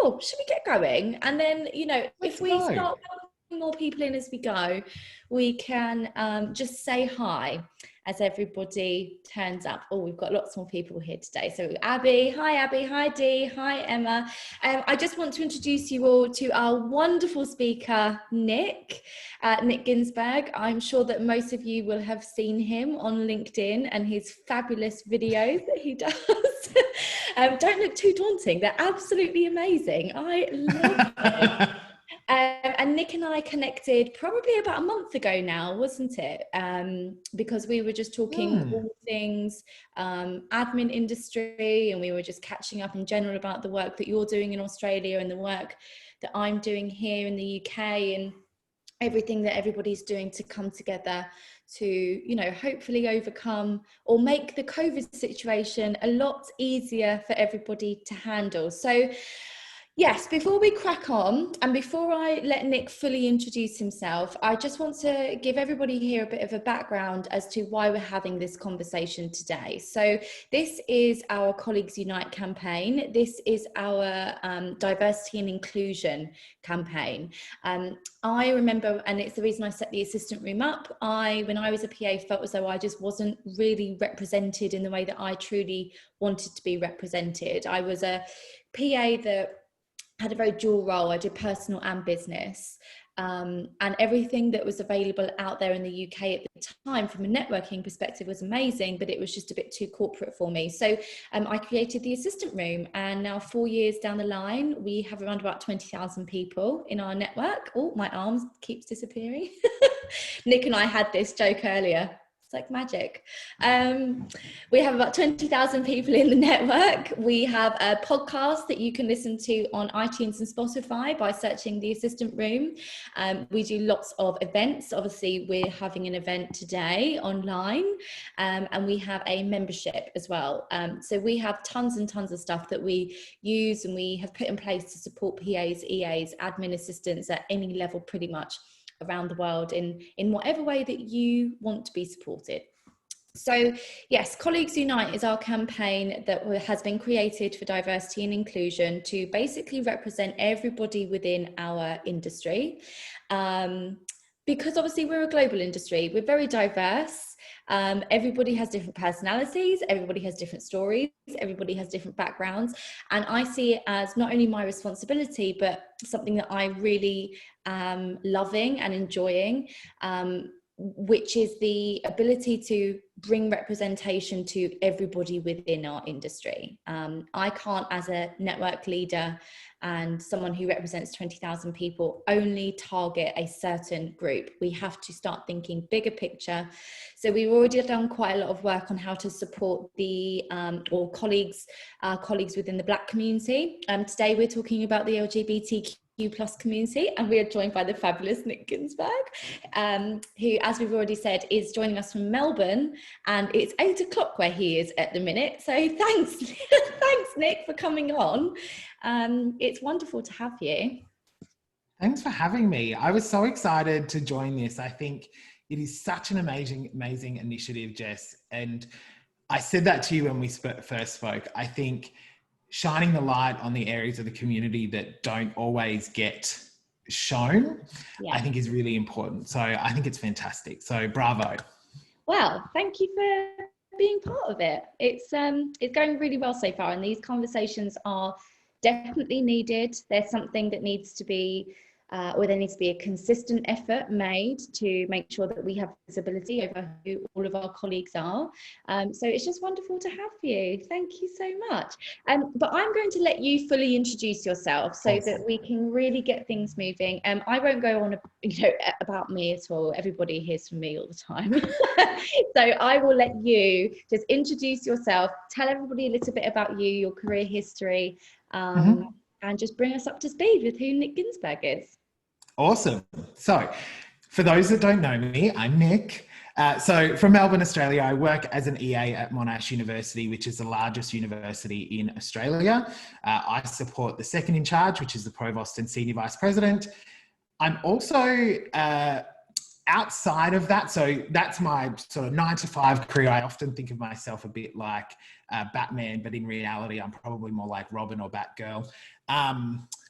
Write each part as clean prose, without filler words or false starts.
oh, should we get going? And then, you know, Let's if we go. start welcoming more people in as we go, we can just say hi as everybody turns up. Oh, we've got lots more people here today. So Abby, hi Dee, hi Emma. I just want to introduce you all to our wonderful speaker, Nick Ginsberg. I'm sure that most of you will have seen him on LinkedIn and his fabulous videos that he does. Don't look too daunting. They're absolutely amazing. I love them. And Nick and I connected probably about a month ago now, wasn't it? Because we were just talking all things admin industry, and we were just catching up in general about the work that you're doing in Australia and the work that I'm doing here in the UK, and everything that everybody's doing to come together to, you know, hopefully overcome or make the COVID situation a lot easier for everybody to handle. So yes, before we crack on and before I let Nick fully introduce himself, I just want to give everybody here a bit of a background as to why we're having this conversation today. So this is our Colleagues Unite campaign. This is our diversity and inclusion campaign. I remember, and it's the reason I set the assistant room up, when I was a PA, felt as though I just wasn't really represented in the way that I truly wanted to be represented. I was a PA that had a very dual role. I did personal and business, and everything that was available out there in the UK at the time from a networking perspective was amazing, but it was just a bit too corporate for me. So I created the assistant room, and now 4 years down the line, we have around about 20,000 people in our network. Oh, my arms keeps disappearing. Nick and I had this joke earlier. Like magic. We have about 20,000 people in the network. We have a podcast that you can listen to on iTunes and Spotify by searching The Assistant Room. We do lots of events. Obviously, we're having an event today online, and we have a membership as well. So we have tons and tons of stuff that we use and we have put in place to support PAs, EAs, admin assistants at any level pretty much around the world in whatever way that you want to be supported. So yes, Colleagues Unite is our campaign that has been created for diversity and inclusion to basically represent everybody within our industry. Because obviously we're a global industry, we're very diverse. Everybody has different personalities, everybody has different stories, everybody has different backgrounds. And I see it as not only my responsibility, but something that I really am loving and enjoying, which is the ability to bring representation to everybody within our industry. I can't, as a network leader and someone who represents 20,000 people, only target a certain group. We have to start thinking bigger picture. So we've already done quite a lot of work on how to support our colleagues within the Black community. Today we're talking about the LGBTQ+ community, and we are joined by the fabulous Nick Ginsberg, who, as we've already said, is joining us from Melbourne, and it's 8 o'clock where he is at the minute. So thanks, thanks Nick for coming on. It's wonderful to have you. Thanks for having me. I was so excited to join this. I think it is such an amazing initiative, Jess. And I said that to you when we first spoke. I think shining the light on the areas of the community that don't always get shown, I think is really important. So I think it's fantastic. So bravo. Well, thank you for being part of it. It's going really well so far, and these conversations are definitely needed. There's something that needs to be there needs to be a consistent effort made to make sure that we have visibility over who all of our colleagues are. So it's just wonderful to have you. Thank you so much. But I'm going to let you fully introduce yourself so that we can really get things moving. I won't go on about me at all. Everybody hears from me all the time. So I will let you just introduce yourself, tell everybody a little bit about you, your career history, and just bring us up to speed with who Nick Ginsberg is. Awesome. So for those that don't know me, I'm Nick. So from Melbourne, Australia, I work as an EA at Monash University, which is the largest university in Australia. I support the second in charge, which is the Provost and Senior Vice President. I'm also outside of that, so that's my sort of 9 to 5 career. I often think of myself a bit like Batman, but in reality, I'm probably more like Robin or Batgirl,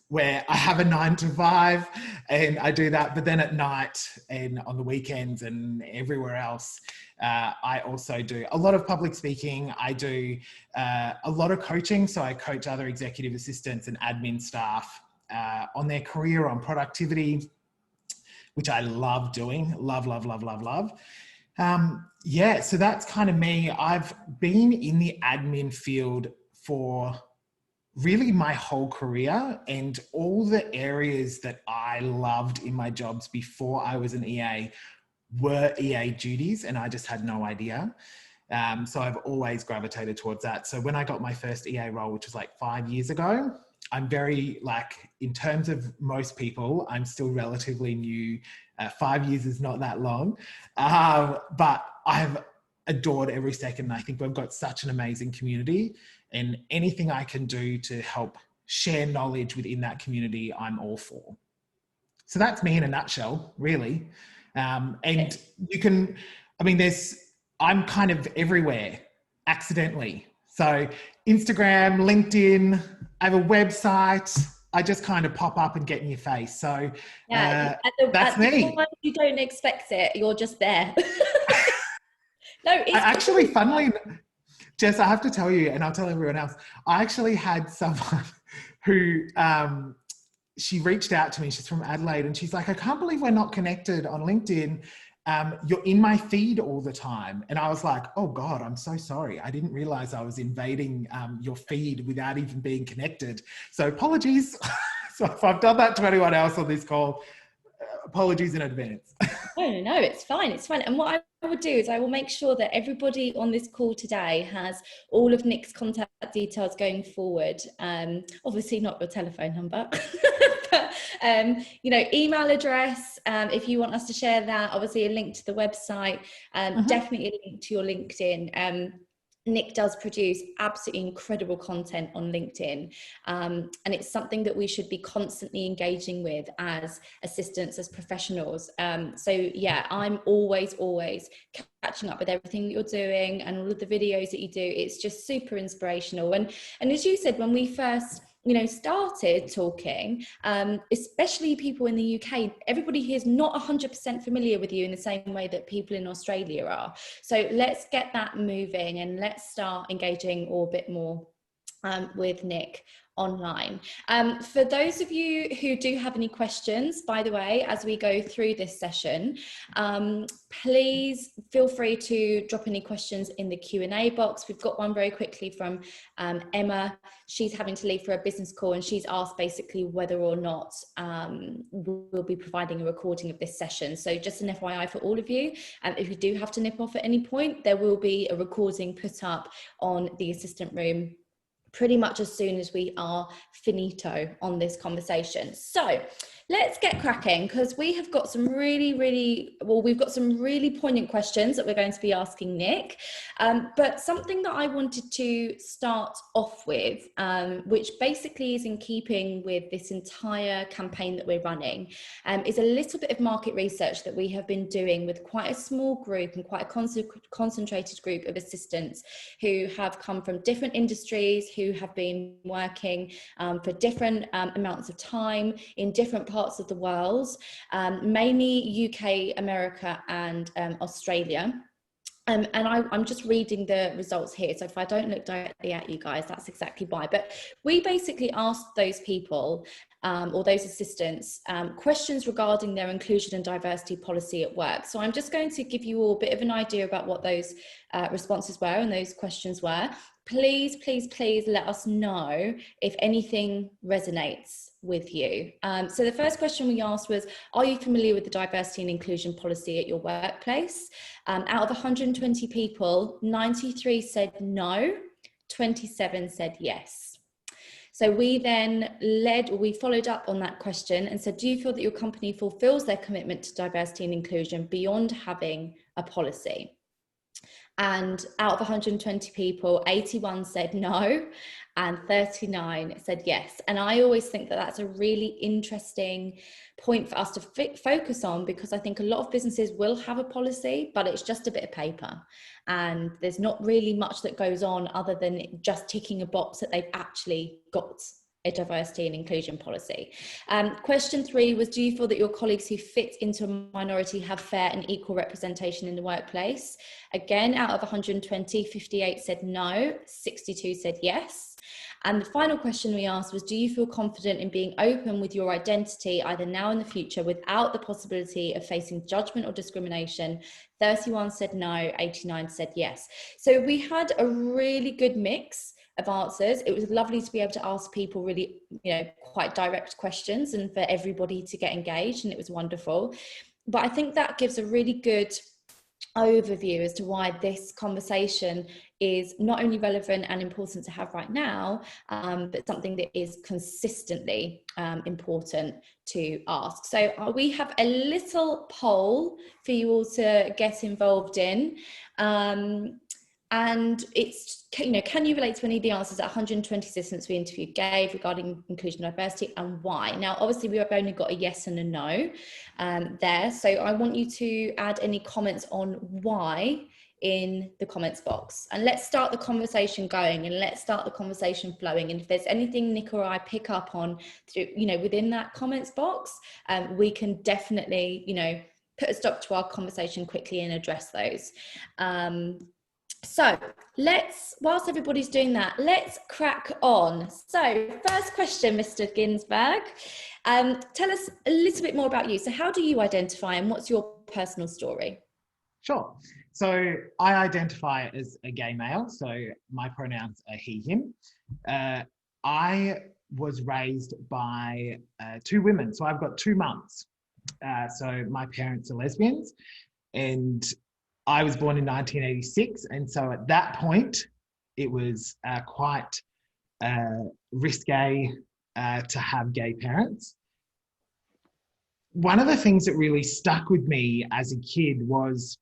where I have a 9 to 5 and I do that. But then at night and on the weekends and everywhere else, I also do a lot of public speaking. I do a lot of coaching. So I coach other executive assistants and admin staff on their career, on productivity, which I love doing. Love, love, love, love, love. Yeah, so that's kind of me. I've been in the admin field for really my whole career, and all the areas that I loved in my jobs before I was an EA were EA duties, and I just had no idea. So I've always gravitated towards that. So when I got my first EA role, which was like 5 years ago, I'm very, like, in terms of most people, I'm still relatively new. 5 years is not that long, but I've adored every second. I think we've got such an amazing community, and anything I can do to help share knowledge within that community, I'm all for. So that's me in a nutshell, really. And you can, I mean, I'm kind of everywhere accidentally. So Instagram, LinkedIn, I have a website. I just kind of pop up and get in your face. So Yeah, that's me. You don't expect it. You're just there. No, it's I actually, funnily, Jess, I have to tell you, and I'll tell everyone else, I actually had someone who, she reached out to me. She's from Adelaide, and she's like, I can't believe we're not connected on LinkedIn. You're in my feed all the time. And I was like, oh God, I'm so sorry. I didn't realize I was invading your feed without even being connected. So apologies. So if I've done that to anyone else on this call, apologies in advance. No, it's fine. It's fine. And what I will do is I will make sure that everybody on this call today has all of Nick's contact details going forward. Obviously not your telephone number, but, email address, if you want us to share that, obviously a link to the website, definitely a link to your LinkedIn. Nick does produce absolutely incredible content on LinkedIn, and it's something that we should be constantly engaging with as assistants, as professionals. So yeah, I'm always catching up with everything that you're doing and all of the videos that you do. It's just super inspirational. And as you said, when we first started talking, especially people in the UK, everybody here is not 100% familiar with you in the same way that people in Australia are. So let's get that moving and let's start engaging a bit more with Nick online. For those of you who do have any questions, by the way, as we go through this session, please feel free to drop any questions in the Q&A box. We've got one very quickly from Emma. She's having to leave for a business call, and she's asked basically whether or not we'll be providing a recording of this session. So just an FYI for all of you, if you do have to nip off at any point, there will be a recording put up on the Assistant Room pretty much as soon as we are finito on this conversation. So let's get cracking, because we have got some really poignant questions that we're going to be asking Nick. But something that I wanted to start off with, which basically is in keeping with this entire campaign that we're running, is a little bit of market research that we have been doing with quite a small group and quite a concentrated group of assistants who have come from different industries, who have been working for different amounts of time in different parts of the world, mainly UK, America, and Australia. And I'm just reading the results here, so if I don't look directly at you guys, that's exactly why. But we basically asked those people or those assistants questions regarding their inclusion and diversity policy at work. So I'm just going to give you all a bit of an idea about what those responses were and those questions were. Please let us know if anything resonates with you. So the first question we asked was, are you familiar with the diversity and inclusion policy at your workplace? Out of 120 people, 93 said no, 27 said yes. So we then followed up on that question and said, do you feel that your company fulfills their commitment to diversity and inclusion beyond having a policy? And out of 120 people, 81 said no, and 39 said yes. And I always think that that's a really interesting point for us to focus on, because I think a lot of businesses will have a policy, but it's just a bit of paper. And there's not really much that goes on other than just ticking a box that they've actually got a diversity and inclusion policy. Question 3 was, do you feel that your colleagues who fit into a minority have fair and equal representation in the workplace? Again, out of 120, 58 said no, 62 said yes. And the final question we asked was, do you feel confident in being open with your identity, either now or in the future, without the possibility of facing judgment or discrimination? 31 said no, 89 said yes. So we had a really good mix of answers. It was lovely to be able to ask people really, quite direct questions and for everybody to get engaged, and it was wonderful. But I think that gives a really good overview as to why this conversation is not only relevant and important to have right now, but something that is consistently important to ask. So we have a little poll for you all to get involved in. And it's, can you relate to any of the answers that 120 assistants we interviewed gave regarding inclusion and diversity, and why? Now, obviously, we have only got a yes and a no there. So I want you to add any comments on why in the comments box. And let's start the conversation going, and let's start the conversation flowing. And if there's anything Nick or I pick up on through, within that comments box, we can definitely, put a stop to our conversation quickly and address those. So whilst everybody's doing that, let's crack on. So first question, Mr. Ginsberg, tell us a little bit more about you. So how do you identify, and what's your personal story? Sure. So I identify as a gay male. So my pronouns are he, him. I was raised by 2 women. So I've got 2 mums. So my parents are lesbians, and I was born in 1986, and so at that point, it was quite risque to have gay parents. One of the things that really stuck with me as a kid was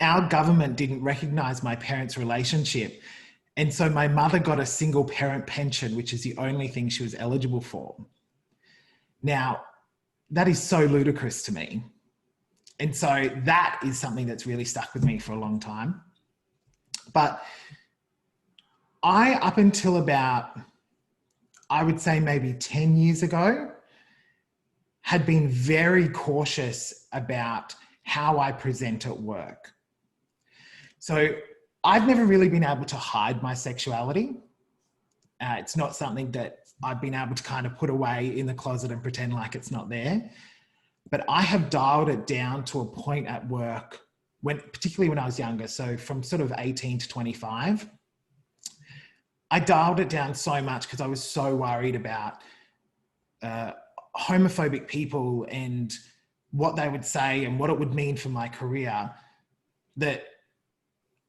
our government didn't recognise my parents' relationship, and so my mother got a single parent pension, which is the only thing she was eligible for. Now, that is so ludicrous to me. And so that is something that's really stuck with me for a long time. But up until about, I would say maybe 10 years ago, had been very cautious about how I present at work. So I've never really been able to hide my sexuality. It's not something that I've been able to kind of put away in the closet and pretend like it's not there. But I have dialed it down to a point at work, particularly when I was younger, so from sort of 18 to 25, I dialed it down so much because I was so worried about homophobic people and what they would say and what it would mean for my career, that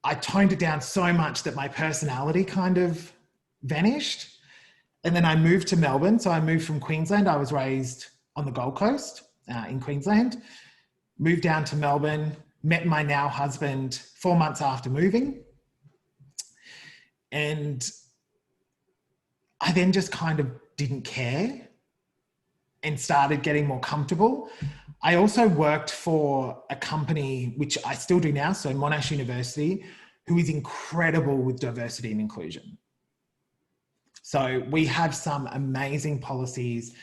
I toned it down so much that my personality kind of vanished. And then I moved to Melbourne. So I moved from Queensland. I was raised on the Gold Coast. In Queensland, moved down to Melbourne, met my now husband 4 months after moving. And I then just kind of didn't care and started getting more comfortable. I also worked for a company, which I still do now, so Monash University, who is incredible with diversity and inclusion. So we have some amazing policies,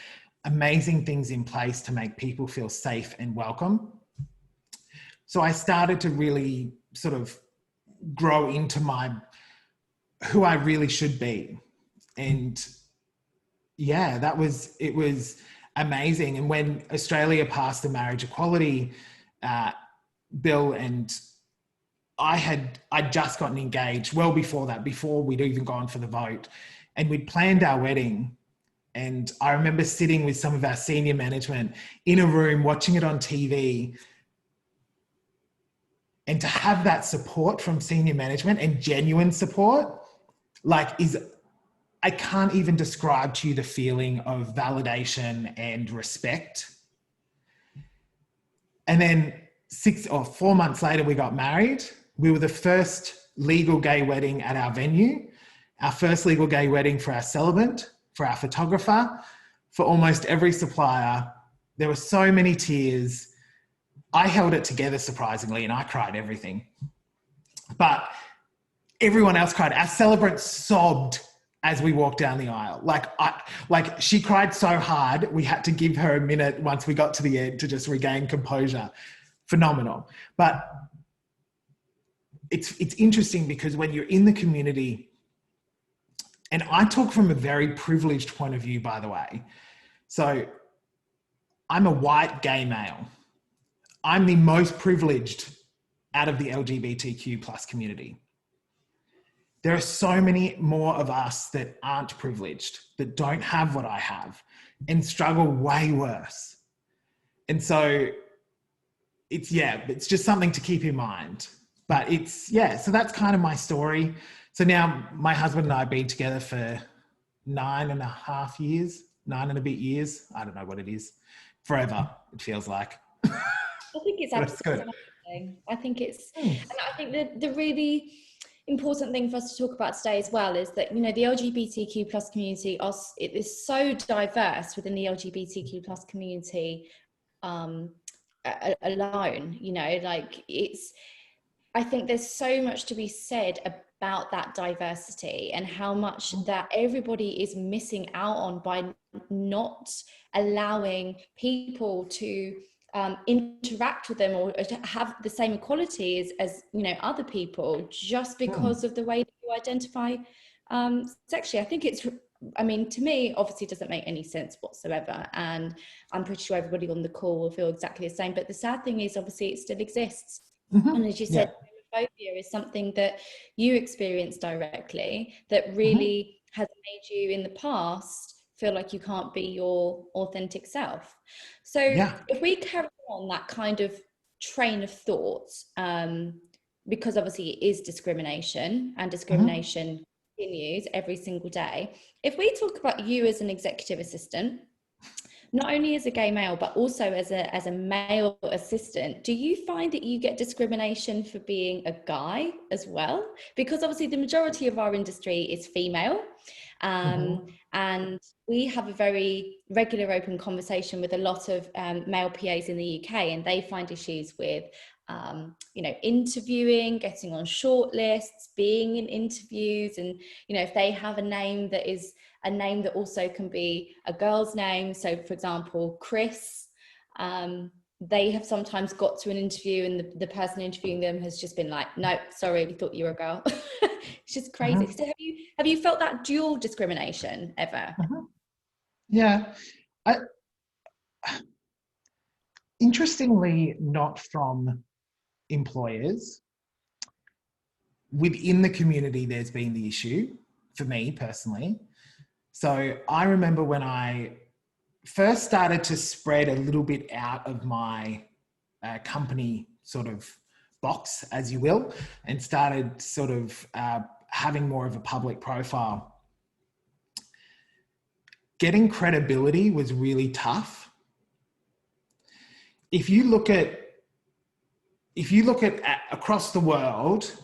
amazing things in place to make people feel safe and welcome. So I started to really sort of grow into who I really should be. And yeah, it was amazing. And when Australia passed the marriage equality bill, and I'd just gotten engaged well before that, before we'd even gone for the vote, and we'd planned our wedding. And I remember sitting with some of our senior management in a room, watching it on TV. And to have that support from senior management, and genuine support, I can't even describe to you the feeling of validation and respect. And then 6 or 4 months later, we got married. We were the first legal gay wedding at our venue. our first legal gay wedding for our celebrant, for our photographer, for almost every supplier. There were so many tears. I held it together, surprisingly, and I cried everything. But everyone else cried. Our celebrant sobbed as we walked down the aisle. Like she cried so hard, we had to give her a minute once we got to the end to just regain composure. Phenomenal. But it's interesting because when you're in the community, and I talk from a very privileged point of view, by the way. So I'm a white gay male. I'm the most privileged out of the LGBTQ plus community. There are so many more of us that aren't privileged, that don't have what I have and struggle way worse. And so it's just something to keep in mind. But so that's kind of my story. So now my husband and I have been together for 9.5 years, 9 and a bit years. I don't know what it is. Forever, it feels like. I think it's absolutely amazing. I think it's, and I think that the really important thing for us to talk about today as well is that, you know, the LGBTQ plus community, it is so diverse within the LGBTQ plus community alone, you know, like I think there's so much to be said about that diversity and how much that everybody is missing out on by not allowing people to interact with them or to have the same equality as you know, other people, just because of the way that you identify sexually. I think to me, obviously it doesn't make any sense whatsoever, and I'm pretty sure everybody on the call will feel exactly the same. But the sad thing is, obviously, it still exists. And as you said, homophobia is something that you experienced directly that really has made you in the past feel like you can't be your authentic self. So if we carry on that kind of train of thought, because obviously it is discrimination, and discrimination continues every single day. If we talk about you as an executive assistant, not only as a gay male, but also as a male assistant, do you find that you get discrimination for being a guy as well? Because obviously the majority of our industry is female. And we have a very regular open conversation with a lot of male PAs in the UK, and they find issues with interviewing, getting on shortlists, being in interviews, and if they have a name that is a name that also can be a girl's name, so for example Chris, they have sometimes got to an interview and the person interviewing them has just been like, no, sorry, we thought you were a girl. It's just crazy. So have you felt that dual discrimination ever? Yeah. Interestingly, not from employers. Within the community, there's been the issue for me personally. So I remember when I first started to spread a little bit out of my company sort of box, as you will, and started sort of having more of a public profile. Getting credibility was really tough. If you look at across the world,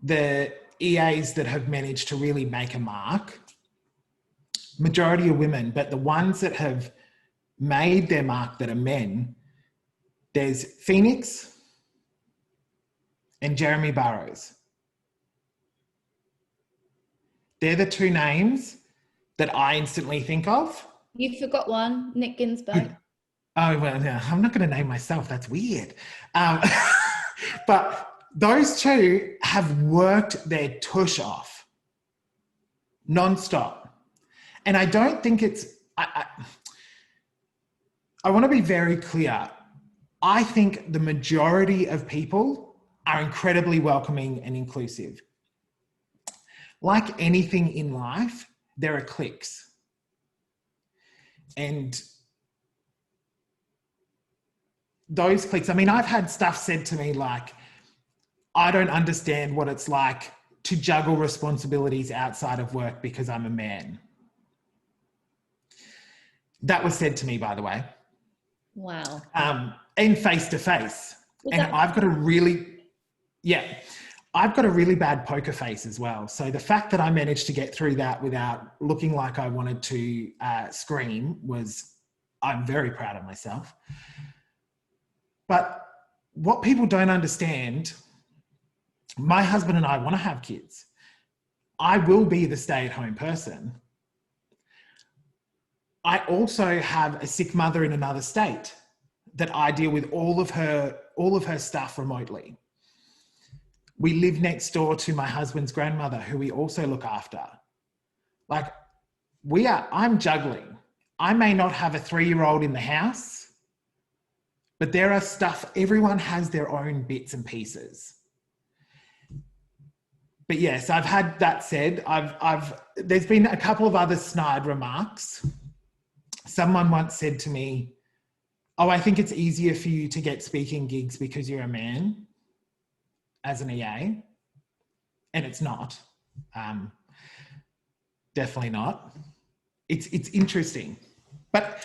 the EAs that have managed to really make a mark, majority are women, but the ones that have made their mark that are men, there's Phoenix and Jeremy Burrows. They're the two names that I instantly think of. You forgot one, Nick Ginsburg. Oh, well, no, I'm not going to name myself. That's weird. But those two have worked their tush off nonstop. And I don't think it's, I want to be very clear. I think the majority of people are incredibly welcoming and inclusive. Like anything in life, there are cliques. And those cliques, I mean, I've had stuff said to me like, I don't understand what it's like to juggle responsibilities outside of work because I'm a man. That was said to me, by the way. Wow. And face to face. And I've got a really, I've got a really bad poker face as well. So the fact that I managed to get through that without looking like I wanted to scream I'm very proud of myself. But what people don't understand, my husband and I want to have kids. I will be the stay-at-home person. I also have a sick mother in another state that I deal with all of her stuff remotely. We live next door to my husband's grandmother, who we also look after. Like, I'm juggling. I may not have a 3-year-old in the house, but there are stuff, everyone has their own bits and pieces. But yes, I've had that said. There's been a couple of other snide remarks. Someone once said to me, "Oh, I think it's easier for you to get speaking gigs because you're a man as an EA." And it's not. Definitely not. It's interesting. But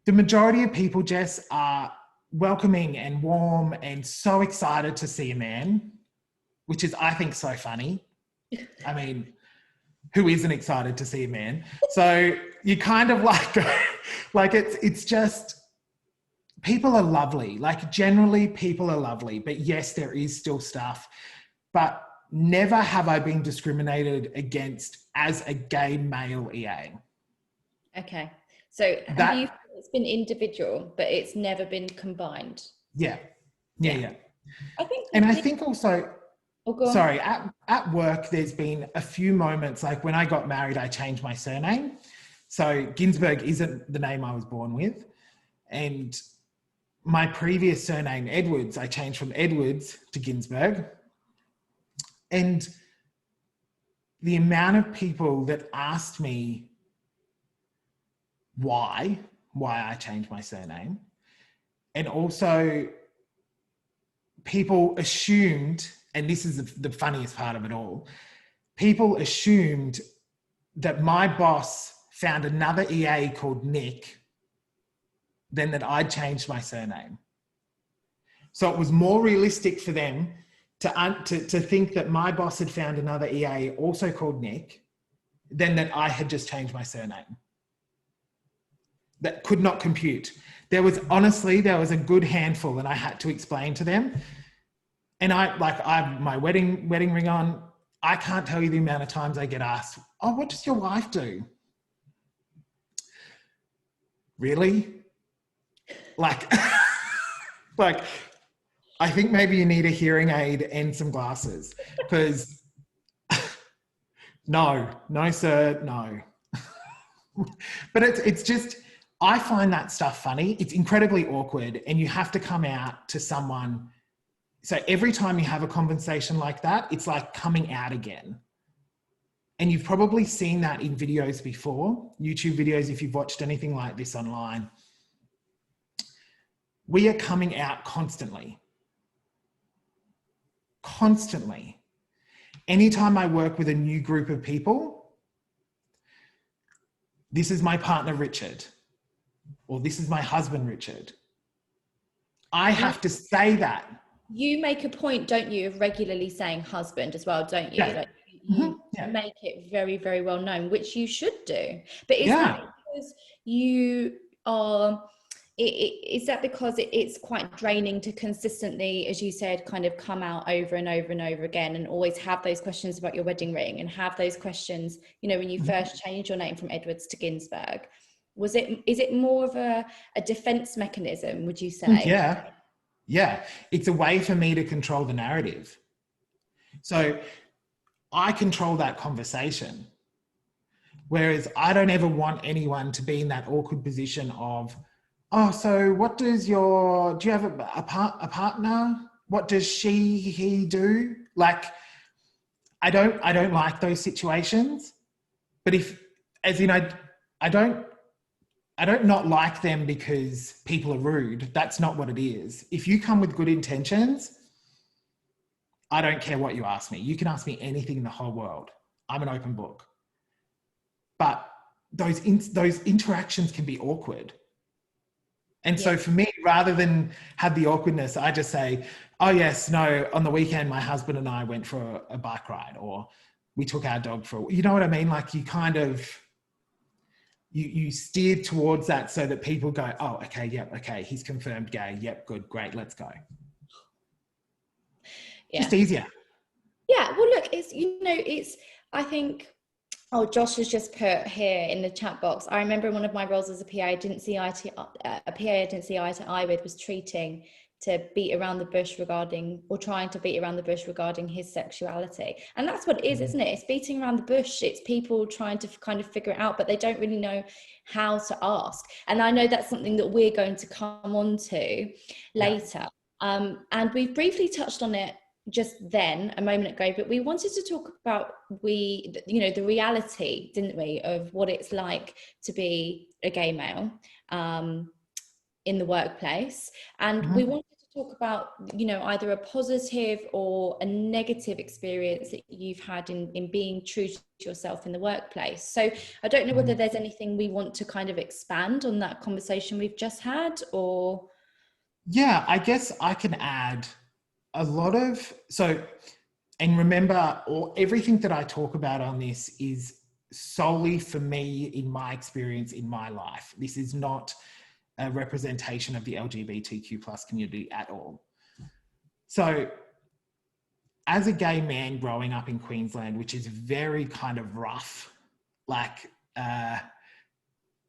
the majority of people, Jess, are welcoming and warm and so excited to see a man, which is, I think, so funny. I mean, who isn't excited to see a man? So you kind of like it's just, people are lovely. Like, generally people are lovely, but yes, there is still stuff, but never have I been discriminated against as a gay male EA. Okay. So have you, it's been individual, but it's never been combined? Yeah. I think also, sorry, at work, there's been a few moments, like when I got married, I changed my surname. So Ginsberg isn't the name I was born with. And my previous surname, Edwards, I changed from Edwards to Ginsberg. And the amount of people that asked me why I changed my surname, and also people assumed, and this is the funniest part of it all, people assumed that my boss found another EA called Nick, then that I'd changed my surname. So it was more realistic for them to think that my boss had found another EA also called Nick than that I had just changed my surname. That could not compute. There was a good handful, and I had to explain to them. And I have my wedding ring on. I can't tell you the amount of times I get asked, "Oh, what does your wife do?" Really? Like, I think maybe you need a hearing aid and some glasses, because no, sir, no. But it's just, I find that stuff funny. It's incredibly awkward, and you have to come out to someone. So every time you have a conversation like that, it's like coming out again. And you've probably seen that in videos before, YouTube videos, if you've watched anything like this online. We are coming out constantly. Constantly. Anytime I work with a new group of people, this is my partner, Richard, or this is my husband, Richard. I have to say that. You make a point, don't you, of regularly saying husband as well, don't you? Yeah. Like, you make it very, very well known, which you should do. But is that because you are... Is that because it's quite draining to consistently, as you said, kind of come out over and over and over again, and always have those questions about your wedding ring, and have those questions, you know, when you first changed your name from Edwards to Ginsberg? Is it more of a defense mechanism, would you say? Yeah. It's a way for me to control the narrative. So I control that conversation. Whereas I don't ever want anyone to be in that awkward position of, "Oh, so what does do you have a partner? What does he do?" Like, I don't like those situations. But I don't not like them because people are rude. That's not what it is. If you come with good intentions, I don't care what you ask me. You can ask me anything in the whole world. I'm an open book. But those interactions can be awkward. And so for me, rather than have the awkwardness, I just say, Oh yes, no, on the weekend, my husband and I went for a bike ride, or we took our dog for, you know what I mean? Like you kind of, you steer towards that so that people go, oh, okay, yep, okay, he's confirmed gay. Yep, good, great, let's go. Yeah. Just easier. Yeah. Well, look, I think, oh, Josh has just put here in the chat box. I remember one of my roles as a PA, I didn't see eye to eye with was treating to beat around the bush regarding, or trying to beat around the bush regarding his sexuality. And that's what it is, isn't it? It's beating around the bush. It's people trying to kind of figure it out, but they don't really know how to ask. And I know that's something that we're going to come on to later. Yeah. And we've briefly touched on it just then a moment ago, but we wanted to talk about the reality, didn't we, of what it's like to be a gay male in the workplace. And we wanted to talk about, either a positive or a negative experience that you've had in being true to yourself in the workplace. So I don't know whether there's anything we want to kind of expand on that conversation we've just had, or... Yeah, I guess I can add a lot of, and remember, everything that I talk about on this is solely for me, in my experience, in my life. This is not a representation of the LGBTQ plus community at all. So as a gay man growing up in Queensland, which is very kind of rough, like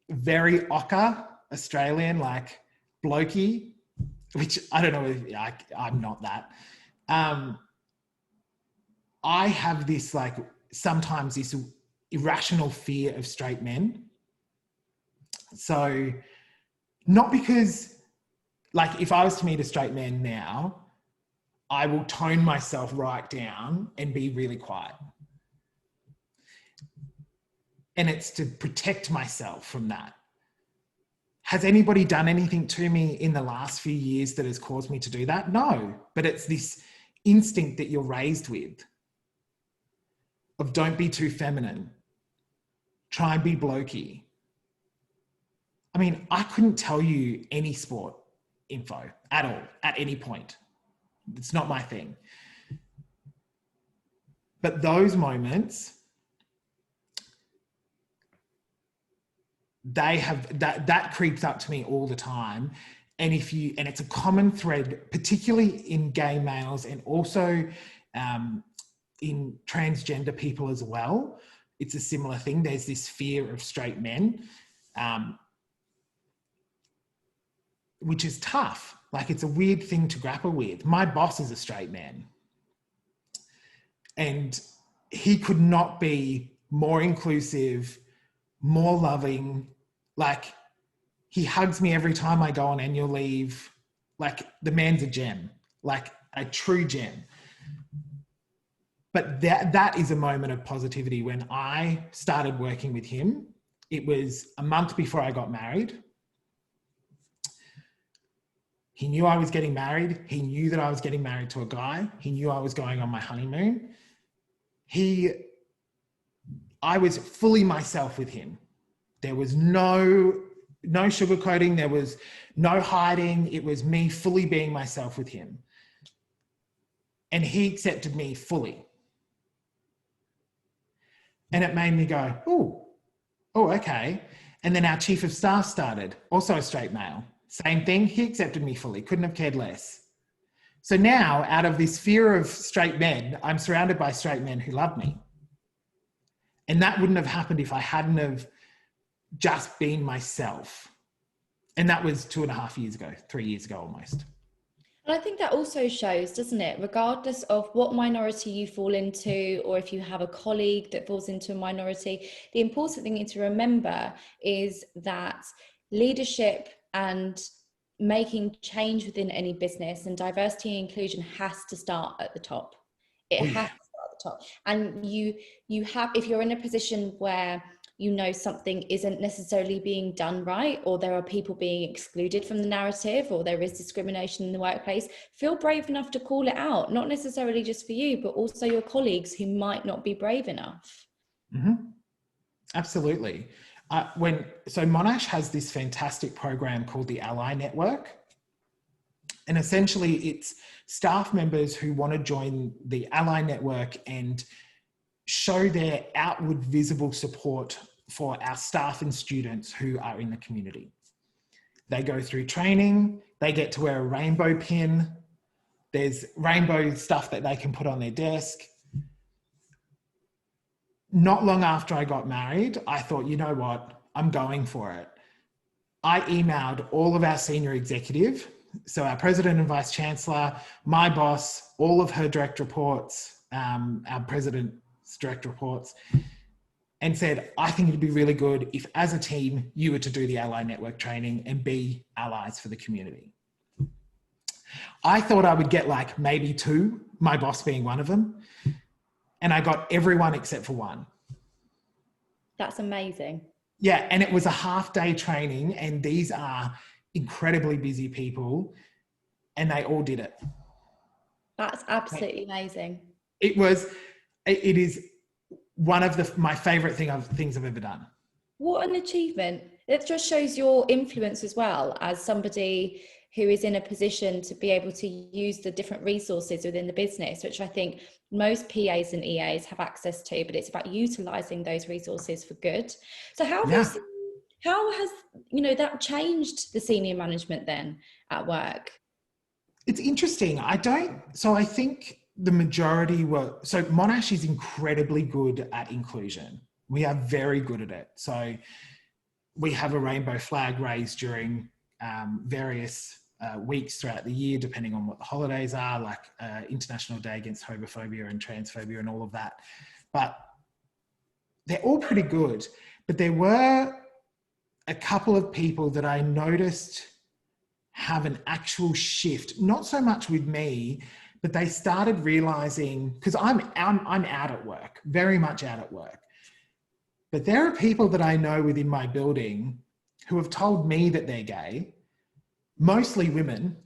very ochre Australian, like blokey, which I don't know, I'm not that. I have this, like, sometimes this irrational fear of straight men. So not because, like, if I was to meet a straight man now, I will tone myself right down and be really quiet. And it's to protect myself from that. Has anybody done anything to me in the last few years that has caused me to do that? No, but it's this instinct that you're raised with of don't be too feminine, try and be blokey. I mean, I couldn't tell you any sport info at all, at any point. It's not my thing. But those moments, they have, that creeps up to me all the time. And it's a common thread, particularly in gay males and also in transgender people as well. It's a similar thing. There's this fear of straight men, which is tough. Like, it's a weird thing to grapple with. My boss is a straight man, and he could not be more inclusive, more loving. Like, he hugs me every time I go on annual leave. Like, the man's a gem, like a true gem. But that is a moment of positivity. When I started working with him, it was a month before I got married. He knew I was getting married. He knew that I was getting married to a guy. He knew I was going on my honeymoon. I was fully myself with him. There was no sugarcoating. There was no hiding. It was me fully being myself with him. And he accepted me fully. And it made me go, oh, okay. And then our chief of staff started, also a straight male. Same thing, he accepted me fully, couldn't have cared less. So now, out of this fear of straight men, I'm surrounded by straight men who love me. And that wouldn't have happened if I hadn't have just been myself. And that was 2.5 years ago, 3 years ago almost. And I think that also shows, doesn't it, regardless of what minority you fall into, or if you have a colleague that falls into a minority, the important thing to remember is that leadership and making change within any business and diversity and inclusion has to start at the top. It has to start at the top. And you have, if you're in a position where you know something isn't necessarily being done right, or there are people being excluded from the narrative, or there is discrimination in the workplace, feel brave enough to call it out, not necessarily just for you, but also your colleagues who might not be brave enough. Mm-hmm. Absolutely. So Monash has this fantastic program called the Ally Network. And essentially it's staff members who want to join the Ally Network and show their outward visible support for our staff and students who are in the community. They go through training, they get to wear a rainbow pin, there's rainbow stuff that they can put on their desk. Not long after I got married, I thought, you know what, I'm going for it. I emailed all of our senior executive, so our president and vice chancellor, my boss, all of her direct reports, our president's direct reports, and said, I think it'd be really good if as a team, you were to do the Ally Network training and be allies for the community. I thought I would get like maybe 2, my boss being one of them. And I got everyone except for 1. That's amazing. Yeah, and it was a half-day training, and these are incredibly busy people, and they all did it. That's absolutely amazing. It is one of my favorite things I've ever done. What an achievement. It just shows your influence as well as somebody who is in a position to be able to use the different resources within the business, which I think most PAs and EAs have access to, but it's about utilizing those resources for good. So how has that changed the senior management then at work? It's interesting. I think the majority so Monash is incredibly good at inclusion. We are very good at it. So we have a rainbow flag raised during various weeks throughout the year, depending on what the holidays are, like International Day Against Homophobia and Transphobia and all of that. But they're all pretty good. But there were a couple of people that I noticed have an actual shift, not so much with me, but they started realizing, because I'm out at work, very much out at work. But there are people that I know within my building who have told me that they're gay, mostly women,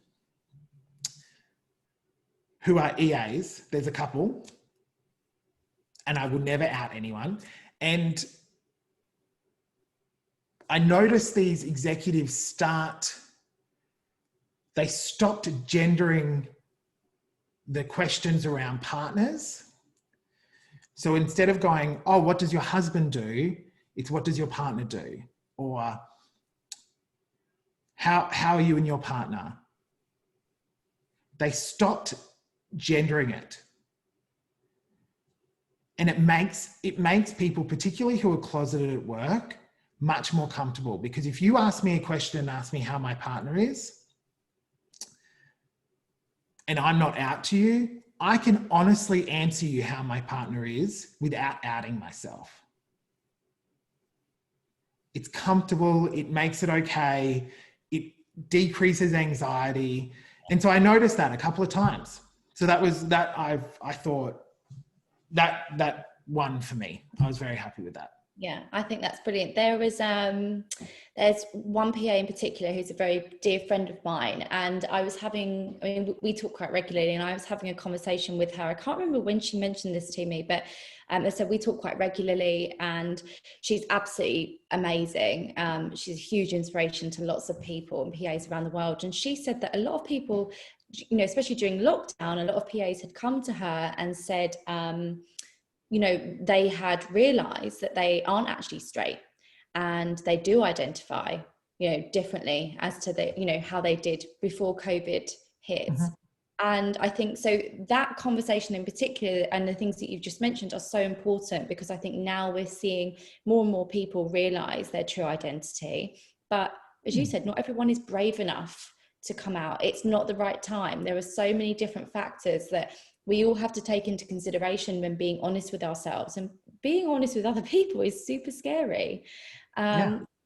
who are EAs. There's a couple, and I will never out anyone. And I noticed these executives they stopped gendering the questions around partners. So instead of going, oh, what does your husband do? It's what does your partner do? Or how are you and your partner? They stopped gendering it. And it makes people, particularly who are closeted at work, much more comfortable. Because if you ask me a question and ask me how my partner is, and I'm not out to you, I can honestly answer you how my partner is without outing myself. It's comfortable, it makes it okay, it decreases anxiety. And so I noticed that a couple of times. So that was that I thought that won for me. I was very happy with that. Yeah, I think that's brilliant. There's one PA in particular who's a very dear friend of mine, and we talk quite regularly, and I was having a conversation with her. I can't remember when she mentioned this to me, but I said we talk quite regularly, and she's absolutely amazing. She's a huge inspiration to lots of people and PAs around the world. And she said that a lot of people, especially during lockdown, a lot of PAs had come to her and said, they had realized that they aren't actually straight, and they do identify, differently as to how they did before COVID hit. Mm-hmm. And I think so that conversation in particular, and the things that you've just mentioned, are so important, because I think now we're seeing more and more people realize their true identity. But as you said, not everyone is brave enough to come out. It's not the right time. There are so many different factors that we all have to take into consideration when being honest with ourselves, and being honest with other people is super scary.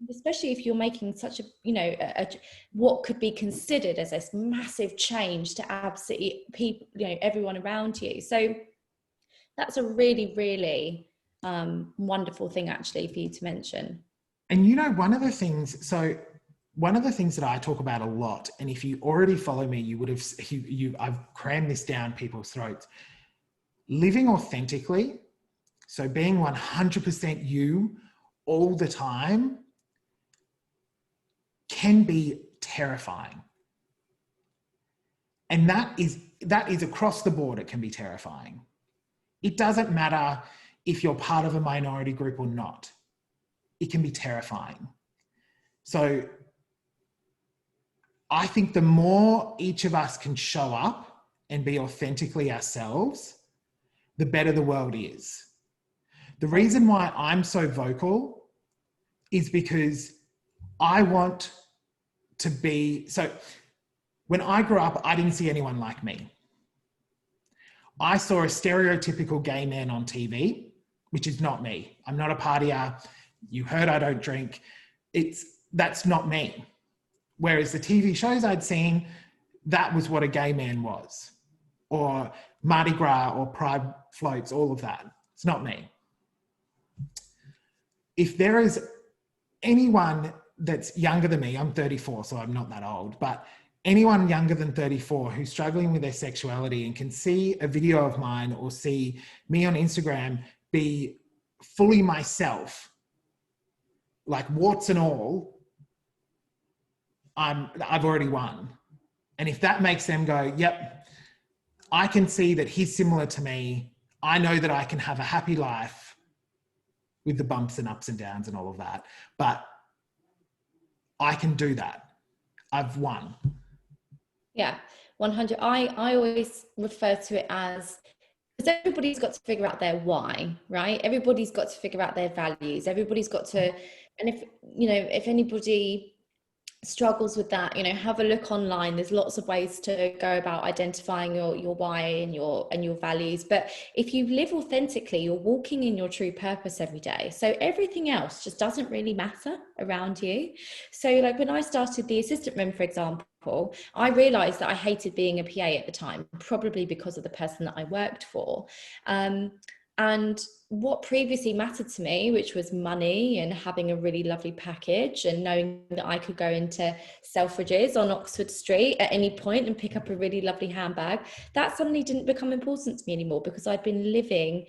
Especially if you're making such what could be considered as this massive change to absolutely people, everyone around you. So that's a really, really wonderful thing actually for you to mention. And one of the things that I talk about a lot, and if you already follow me, you would have, I've crammed this down people's throats. Living authentically, so being 100% you all the time, can be terrifying. And that is across the board, it can be terrifying. It doesn't matter if you're part of a minority group or not. It can be terrifying. So I think the more each of us can show up and be authentically ourselves, the better the world is. The reason why I'm so vocal is because I want to be, so when I grew up, I didn't see anyone like me. I saw a stereotypical gay man on TV, which is not me. I'm not a partier. You heard I don't drink. That's not me. Whereas the TV shows I'd seen, that was what a gay man was. Or Mardi Gras or Pride floats, all of that. It's not me. If there is anyone that's younger than me, I'm 34, so I'm not that old, but anyone younger than 34 who's struggling with their sexuality and can see a video of mine or see me on Instagram be fully myself, like warts and all, I've already won. And if that makes them go, yep, I can see that he's similar to me. I know that I can have a happy life with the bumps and ups and downs and all of that, but I can do that. I've won. Yeah, 100. I always refer to it as, because everybody's got to figure out their why, right? Everybody's got to figure out their values. Everybody's got to, and if anybody struggles with that, have a look online. There's lots of ways to go about identifying your why and your values. But if you live authentically, you're walking in your true purpose every day. So everything else just doesn't really matter around you. So like when I started the assistant room, for example, I realized that I hated being a PA at the time, probably because of the person that I worked for. And what previously mattered to me, which was money and having a really lovely package and knowing that I could go into Selfridges on Oxford Street at any point and pick up a really lovely handbag, that suddenly didn't become important to me anymore, because I'd been living,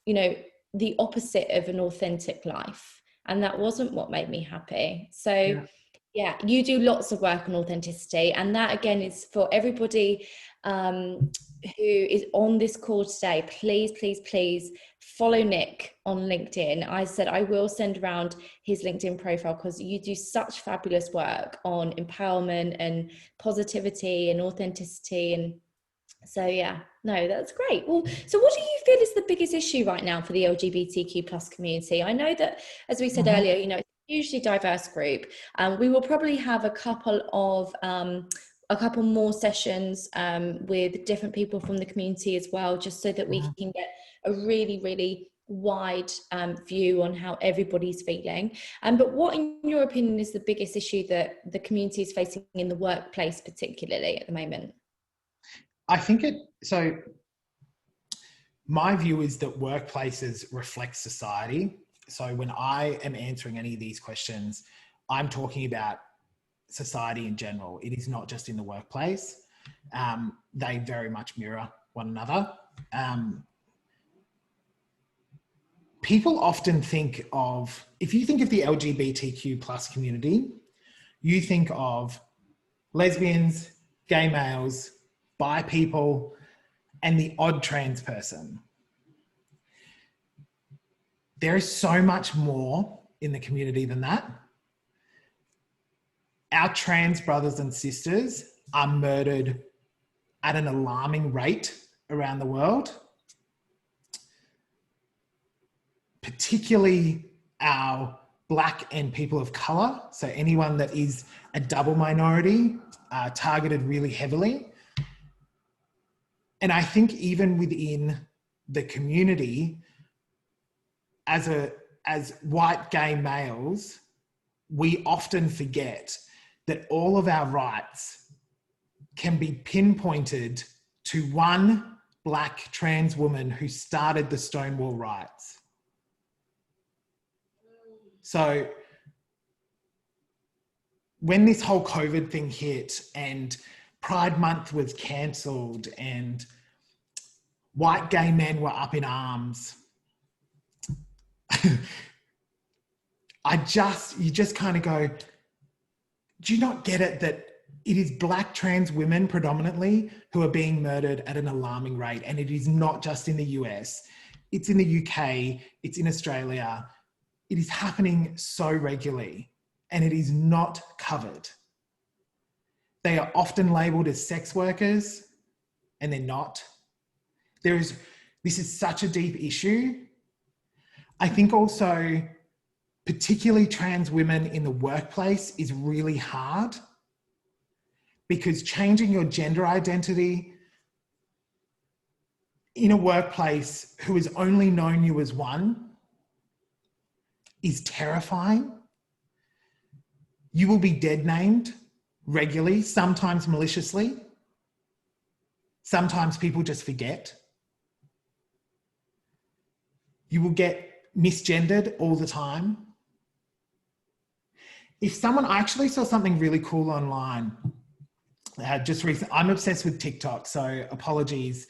the opposite of an authentic life. And that wasn't what made me happy. So yeah, you do lots of work on authenticity. And that again is for everybody who is on this call today. Please follow Nick on LinkedIn. I said I will send around his LinkedIn profile, because you do such fabulous work on empowerment and positivity and authenticity. And so yeah, no, that's great. Well, so what do you feel is the biggest issue right now for the LGBTQ plus community? I know that, as we said earlier, it's a hugely diverse group. We will probably have a couple more sessions with different people from the community as well, just so that we can get a really, really wide view on how everybody's feeling. But what, in your opinion, is the biggest issue that the community is facing in the workplace, particularly at the moment? I think so my view is that workplaces reflect society. So when I am answering any of these questions, I'm talking about society in general. It is not just in the workplace. They very much mirror one another. People often think of, if you think of the LGBTQ plus community, you think of lesbians, gay males, bi people, and the odd trans person. There is so much more in the community than that. Our trans brothers and sisters are murdered at an alarming rate around the world, particularly our Black and people of colour. So anyone that is a double minority are targeted really heavily. And I think even within the community, as white gay males, we often forget that all of our rights can be pinpointed to one Black trans woman who started the Stonewall riots. So when this whole COVID thing hit and Pride Month was cancelled and white gay men were up in arms, you just kind of go, do you not get it that it is Black trans women predominantly who are being murdered at an alarming rate. And it is not just in the US, it's in the UK, it's in Australia. It is happening so regularly and it is not covered. They are often labelled as sex workers and they're not. This is such a deep issue. I think also, particularly trans women in the workplace is really hard because changing your gender identity in a workplace who has only known you as one is terrifying. You will be dead named regularly, sometimes maliciously. Sometimes people just forget. You will get misgendered all the time. I actually saw something really cool online just recently. I'm obsessed with TikTok, so apologies.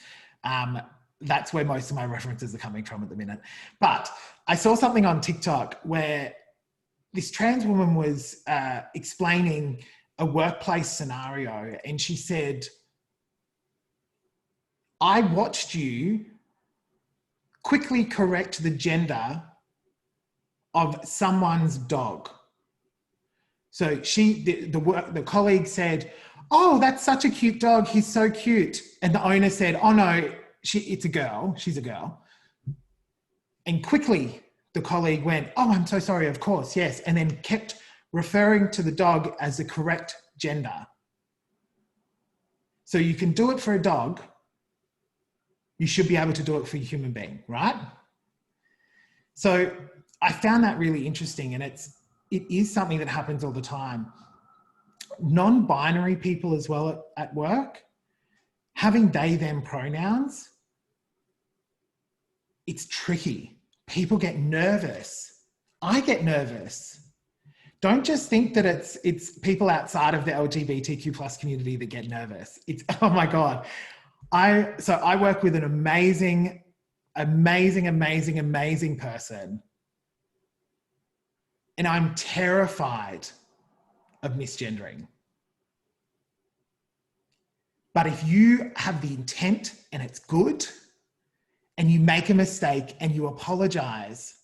That's where most of my references are coming from at the minute. But I saw something on TikTok where this trans woman was explaining a workplace scenario, and she said, I watched you quickly correct the gender of someone's dog. So the colleague said, oh, that's such a cute dog. He's so cute. And the owner said, oh no, it's a girl. She's a girl. And quickly the colleague went, oh, I'm so sorry. Of course. Yes. And then kept referring to the dog as the correct gender. So you can do it for a dog. You should be able to do it for a human being, right? So I found that really interesting, and it is something that happens all the time. Non-binary people as well at work, having they, them pronouns, it's tricky. People get nervous. I get nervous. Don't just think that it's people outside of the LGBTQ plus community that get nervous. It's, oh my God. I work with an amazing person. And I'm terrified of misgendering. But if you have the intent and it's good, and you make a mistake and you apologize,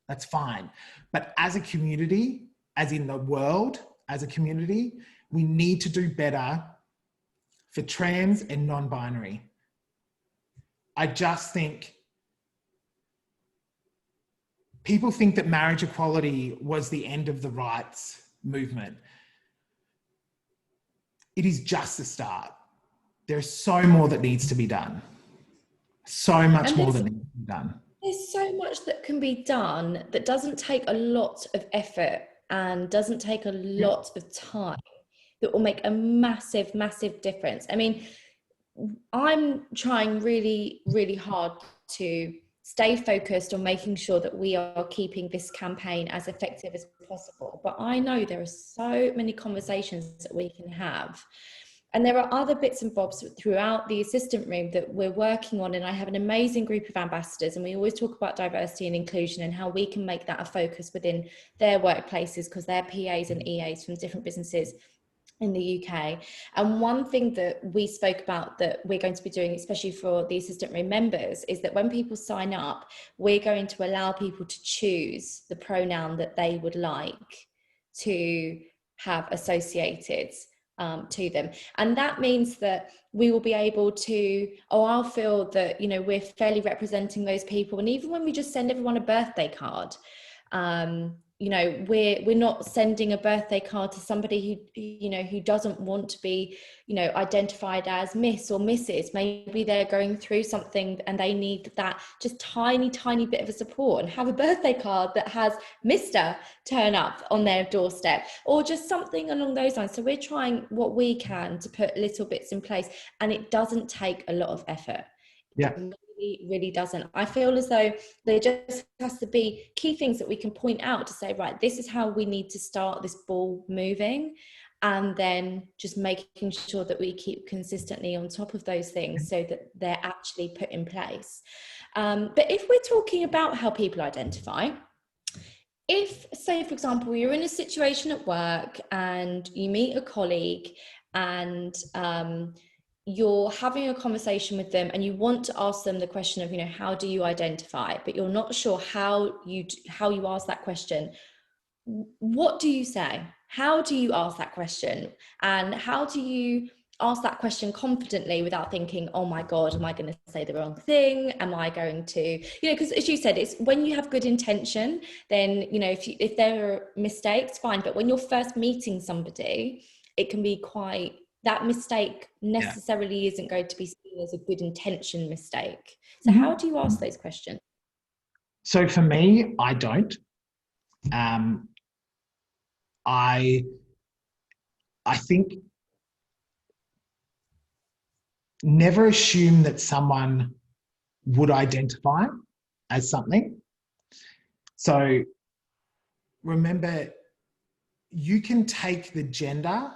that's fine. But as a community, as in the world, as a community, we need to do better for trans and non-binary. I just think people think that marriage equality was the end of the rights movement. It is just the start. There's so more that needs to be done. So much more that needs to be done. There's so much that can be done that doesn't take a lot of effort and doesn't take a lot of time, that will make a massive, massive difference. I mean, I'm trying really, really hard to stay focused on making sure that we are keeping this campaign as effective as possible. But I know there are so many conversations that we can have. And there are other bits and bobs throughout the assistant room that we're working on. And I have an amazing group of ambassadors, and we always talk about diversity and inclusion and how we can make that a focus within their workplaces, because they're PAs and EAs from different businesses in the UK. And one thing that we spoke about that we're going to be doing, especially for the assistant room members, is that when people sign up, we're going to allow people to choose the pronoun that they would like to have associated to them. And that means that we will be able to, I'll feel that, you know, we're fairly representing those people. And even when we just send everyone a birthday card, you know, we're not sending a birthday card to somebody who, you know, who doesn't want to be, you know, identified as Miss or Mrs. Maybe they're going through something and they need that just tiny bit of a support, and have a birthday card that has Mr. turn up on their doorstep, or just something along those lines. So we're trying what we can to put little bits in place, and it doesn't take a lot of effort. Yeah. Really doesn't. I feel as though there just has to be key things that we can point out to say, right, this is how we need to start this ball moving, and then just making sure that we keep consistently on top of those things so that they're actually put in place. But if we're talking about how people identify, if, say, for example, you're in a situation at work and you meet a colleague and you're having a conversation with them and you want to ask them the question of, how do you identify, but you're not sure how you ask that question. What do you say? How do you ask that question? And how do you ask that question confidently without thinking, oh my God, am I going to say the wrong thing? Am I going to, because as you said, it's when you have good intention, then, if there are mistakes, fine. But when you're first meeting somebody, it can be quite, that mistake necessarily isn't going to be seen as a good intention mistake. So how do you ask those questions? So for me, I don't. I think never assume that someone would identify as something. So remember, you can take the gender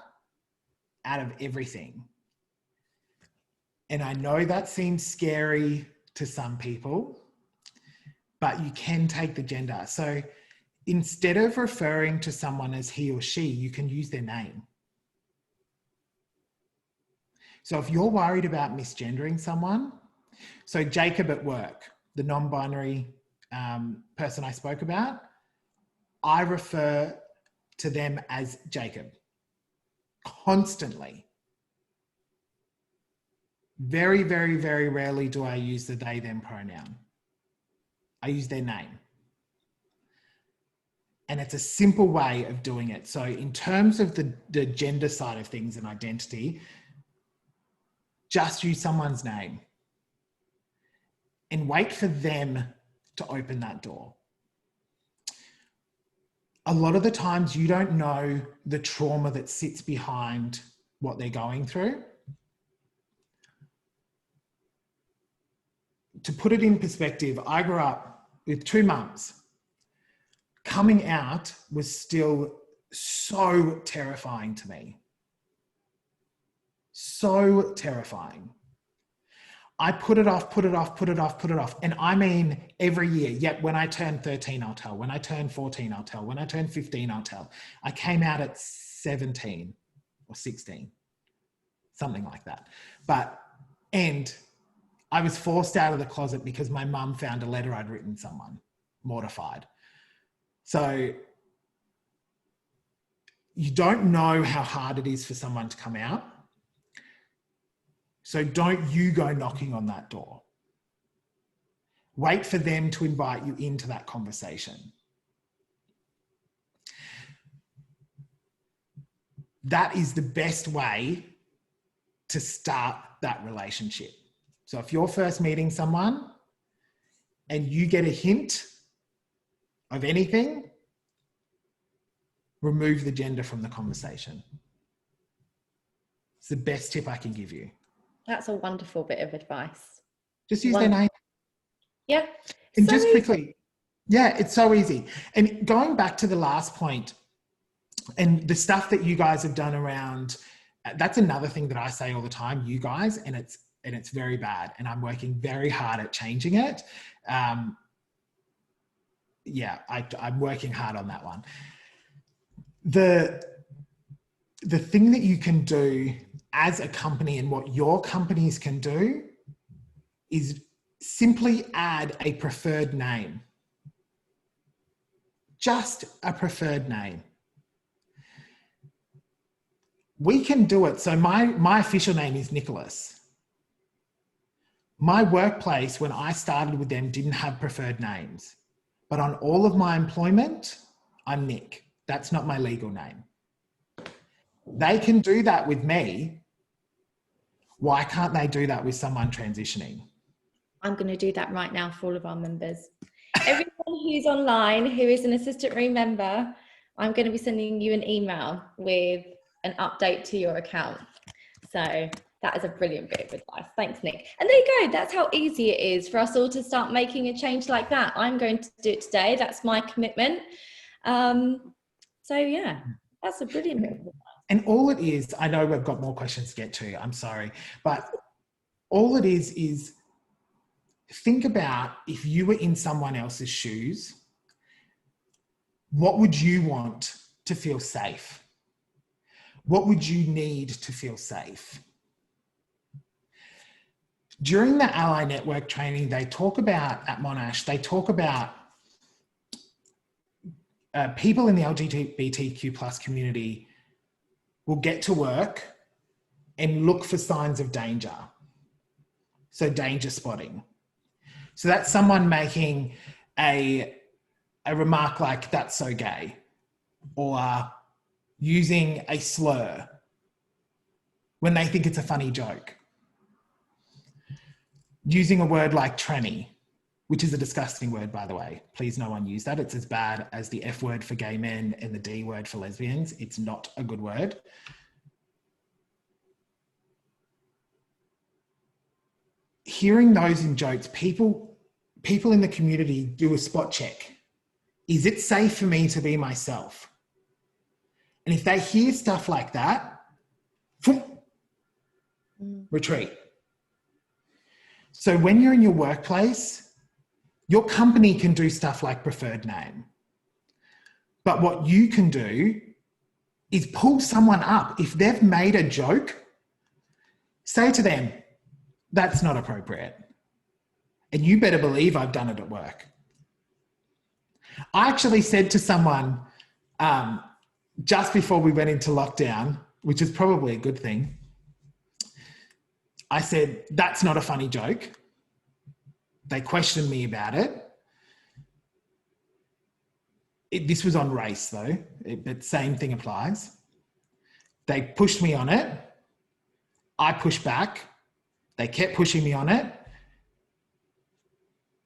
out of everything. And I know that seems scary to some people, but you can take the gender. So instead of referring to someone as he or she, you can use their name. So if you're worried about misgendering someone, so Jacob at work, the non-binary person I spoke about, I refer to them as Jacob constantly. Very, very, very rarely do I use the they, them pronoun. I use their name. And it's a simple way of doing it. So in terms of the gender side of things and identity, just use someone's name and wait for them to open that door. A lot of the times you don't know the trauma that sits behind what they're going through. To put it in perspective, I grew up with 2 mums. Coming out was still so terrifying to me. So terrifying. I put it off. And I mean, every year. Yet when I turn 13, I'll tell. When I turn 14, I'll tell. When I turn 15, I'll tell. I came out at 17 or 16, something like that. And I was forced out of the closet because my mum found a letter I'd written someone, mortified. So you don't know how hard it is for someone to come out. So don't you go knocking on that door. Wait for them to invite you into that conversation. That is the best way to start that relationship. So if you're first meeting someone and you get a hint of anything, remove the gender from the conversation. It's the best tip I can give you. That's a wonderful bit of advice. Just use their name. Yeah. And so just quickly, it's so easy. And going back to the last point and the stuff that you guys have done around, that's another thing that I say all the time, you guys, and it's very bad. And I'm working very hard at changing it. I'm working hard on that one. The thing that you can do as a company and what your companies can do is simply add a preferred name. Just a preferred name. We can do it. So my official name is Nicholas. My workplace, when I started with them, didn't have preferred names. But on all of my employment, I'm Nick. That's not my legal name. They can do that with me. Why can't they do that with someone transitioning? I'm going to do that right now for all of our members. Everyone who's online, who is an assistant room member, I'm going to be sending you an email with an update to your account. So that is a brilliant bit of advice. Thanks, Nick. And there you go. That's how easy it is for us all to start making a change like that. I'm going to do it today. That's my commitment. So yeah, that's a brilliant bit of advice. And all it is, I know we've got more questions to get to, I'm sorry, but all it is think about if you were in someone else's shoes, what would you want to feel safe? What would you need to feel safe? During the Ally Network training, they talk about, at Monash, they talk about people in the LGBTQ plus community will get to work and look for signs of danger. So danger spotting. So that's someone making a remark like, that's so gay, or using a slur when they think it's a funny joke. Using a word like tranny, which is a disgusting word, by the way. Please no one use that. It's as bad as the F word for gay men and the D word for lesbians. It's not a good word. Hearing those in jokes, people in the community do a spot check. Is it safe for me to be myself? And if they hear stuff like that, retreat. So when you're in your workplace, your company can do stuff like preferred name. But what you can do is pull someone up. If they've made a joke, say to them, that's not appropriate. And you better believe I've done it at work. I actually said to someone just before we went into lockdown, which is probably a good thing, I said, that's not a funny joke. They questioned me about it. This was on race though, but same thing applies. They pushed me on it. I pushed back. They kept pushing me on it.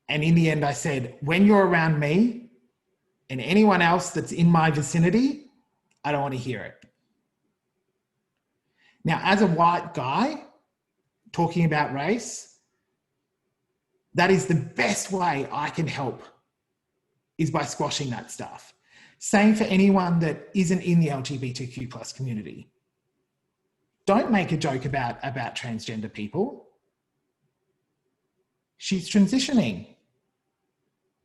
And in the end, I said, when you're around me and anyone else that's in my vicinity, I don't want to hear it. Now, as a white guy talking about race, that is the best way I can help, is by squashing that stuff. Same for anyone that isn't in the LGBTQ plus community. Don't make a joke about transgender people. She's transitioning.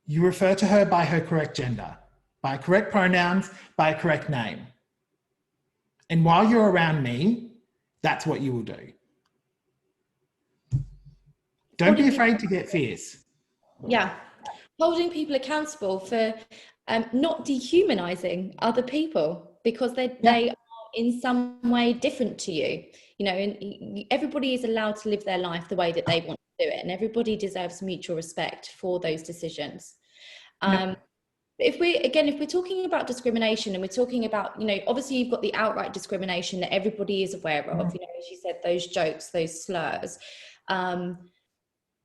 You refer to her by her correct gender, by correct pronouns, by a correct name. And while you're around me, that's what you will do. Don't be afraid to get fierce. Yeah. Holding people accountable for not dehumanizing other people because they are in some way different to you. You know, and everybody is allowed to live their life the way that they want to do it, and everybody deserves mutual respect for those decisions. If we're talking about discrimination, and we're talking about, you know, obviously you've got the outright discrimination that everybody is aware of, you know, as you said, those jokes, those slurs,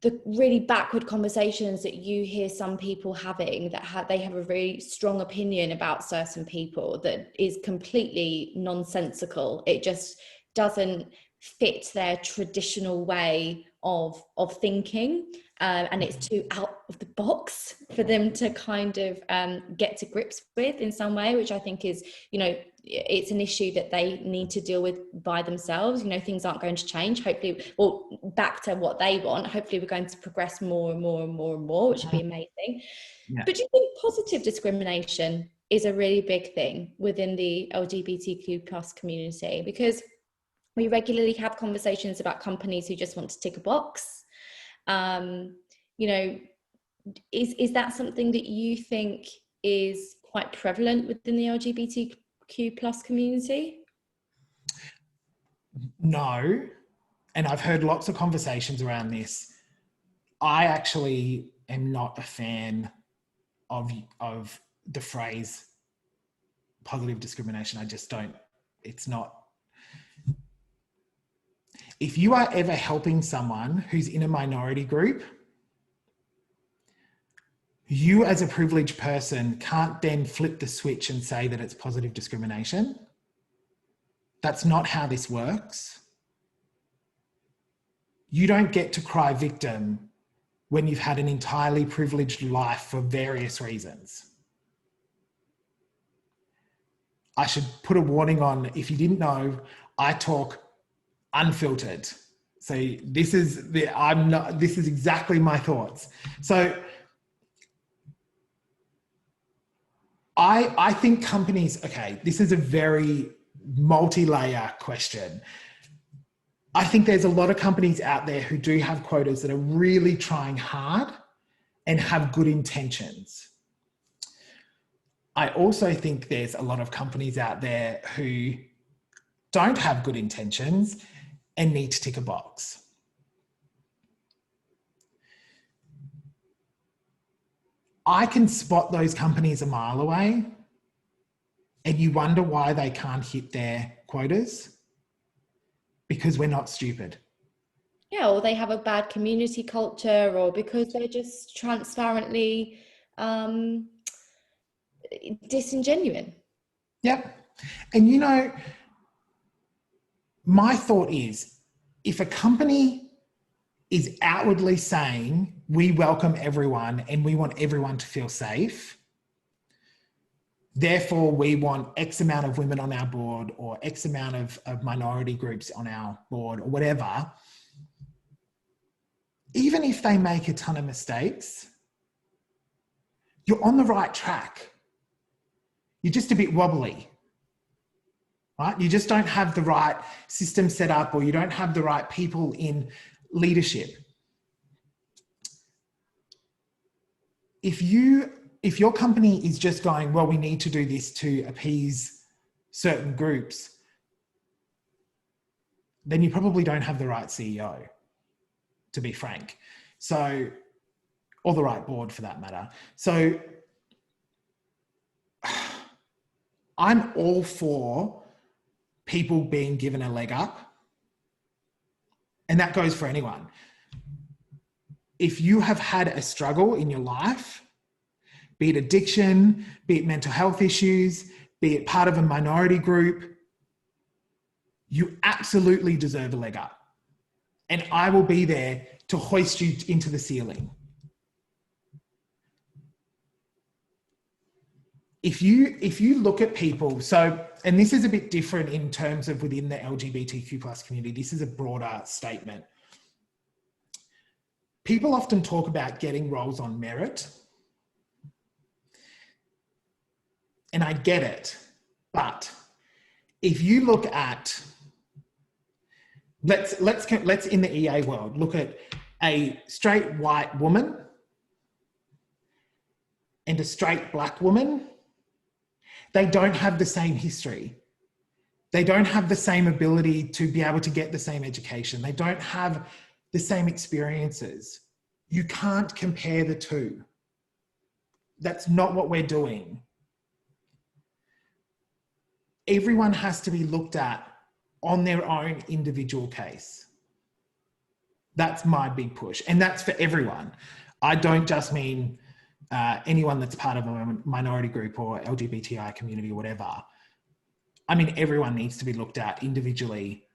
the really backward conversations that you hear some people having that they have a very strong opinion about certain people that is completely nonsensical. It just doesn't fit their traditional way of thinking, and it's too out of the box for them to kind of get to grips with in some way, which I think is, you know, it's an issue that they need to deal with by themselves. You know, things aren't going to change, hopefully, well, back to what they want. Hopefully we're going to progress more and more and more and more, which would be amazing. Yeah. But do you think positive discrimination is a really big thing within the LGBTQ plus community? Because we regularly have conversations about companies who just want to tick a box. You know, is that something that you think is quite prevalent within the LGBTQ plus community? No, and I've heard lots of conversations around this. I actually am not a fan of the phrase positive discrimination. I just don't, it's not. If you are ever helping someone who's in a minority group, you as a privileged person can't then flip the switch and say that it's positive discrimination. That's not how this works. You don't get to cry victim when you've had an entirely privileged life for various reasons. I should put a warning on, if you didn't know, I talk unfiltered. So this is exactly my thoughts. So I think companies, okay, this is a very multi-layer question. I think there's a lot of companies out there who do have quotas that are really trying hard and have good intentions. I also think there's a lot of companies out there who don't have good intentions and need to tick a box. I can spot those companies a mile away, and you wonder why they can't hit their quotas, because we're not stupid. Yeah, or they have a bad community culture, or because they're just transparently disingenuine. Yep. And you know, my thought is, if a company is outwardly saying we welcome everyone and we want everyone to feel safe, therefore we want X amount of women on our board or X amount of minority groups on our board or whatever, even if they make a ton of mistakes, you're on the right track. You're just a bit wobbly, right? You just don't have the right system set up, or you don't have the right people in leadership. If your company is just going, well, we need to do this to appease certain groups, then you probably don't have the right CEO, to be frank. So, or the right board for that matter. So I'm all for people being given a leg up. And that goes for anyone. If you have had a struggle in your life, be it addiction, be it mental health issues, be it part of a minority group, you absolutely deserve a leg up. And I will be there to hoist you into the ceiling. If you look at people, so, and this is a bit different in terms of within the LGBTQ plus community, this is a broader statement. People often talk about getting roles on merit. And I get it. But if you look at, let's in the EA world, look at a straight white woman and a straight black woman. They don't have the same history. They don't have the same ability to be able to get the same education. They don't have the same experiences. You can't compare the two. That's not what we're doing. Everyone has to be looked at on their own individual case. That's my big push. And that's for everyone. I don't just mean anyone that's part of a minority group or LGBTI community or whatever. I mean, everyone needs to be looked at individually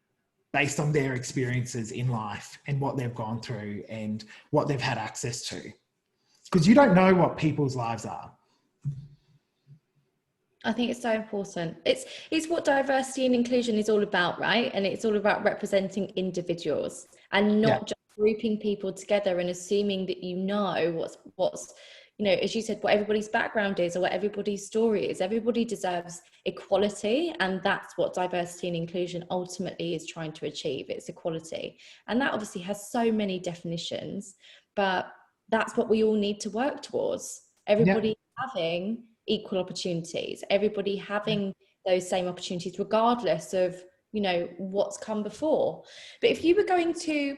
based on their experiences in life and what they've gone through and what they've had access to. Because you don't know what people's lives are. I think it's so important. It's what diversity and inclusion is all about, right? And it's all about representing individuals and not just grouping people together and assuming that you know what's you know, as you said, what everybody's background is or what everybody's story is. Everybody deserves equality, and that's what diversity and inclusion ultimately is trying to achieve. It's equality. And that obviously has so many definitions, but that's what we all need to work towards. Everybody having equal opportunities, everybody having those same opportunities, regardless of, you know, what's come before. But if you were going to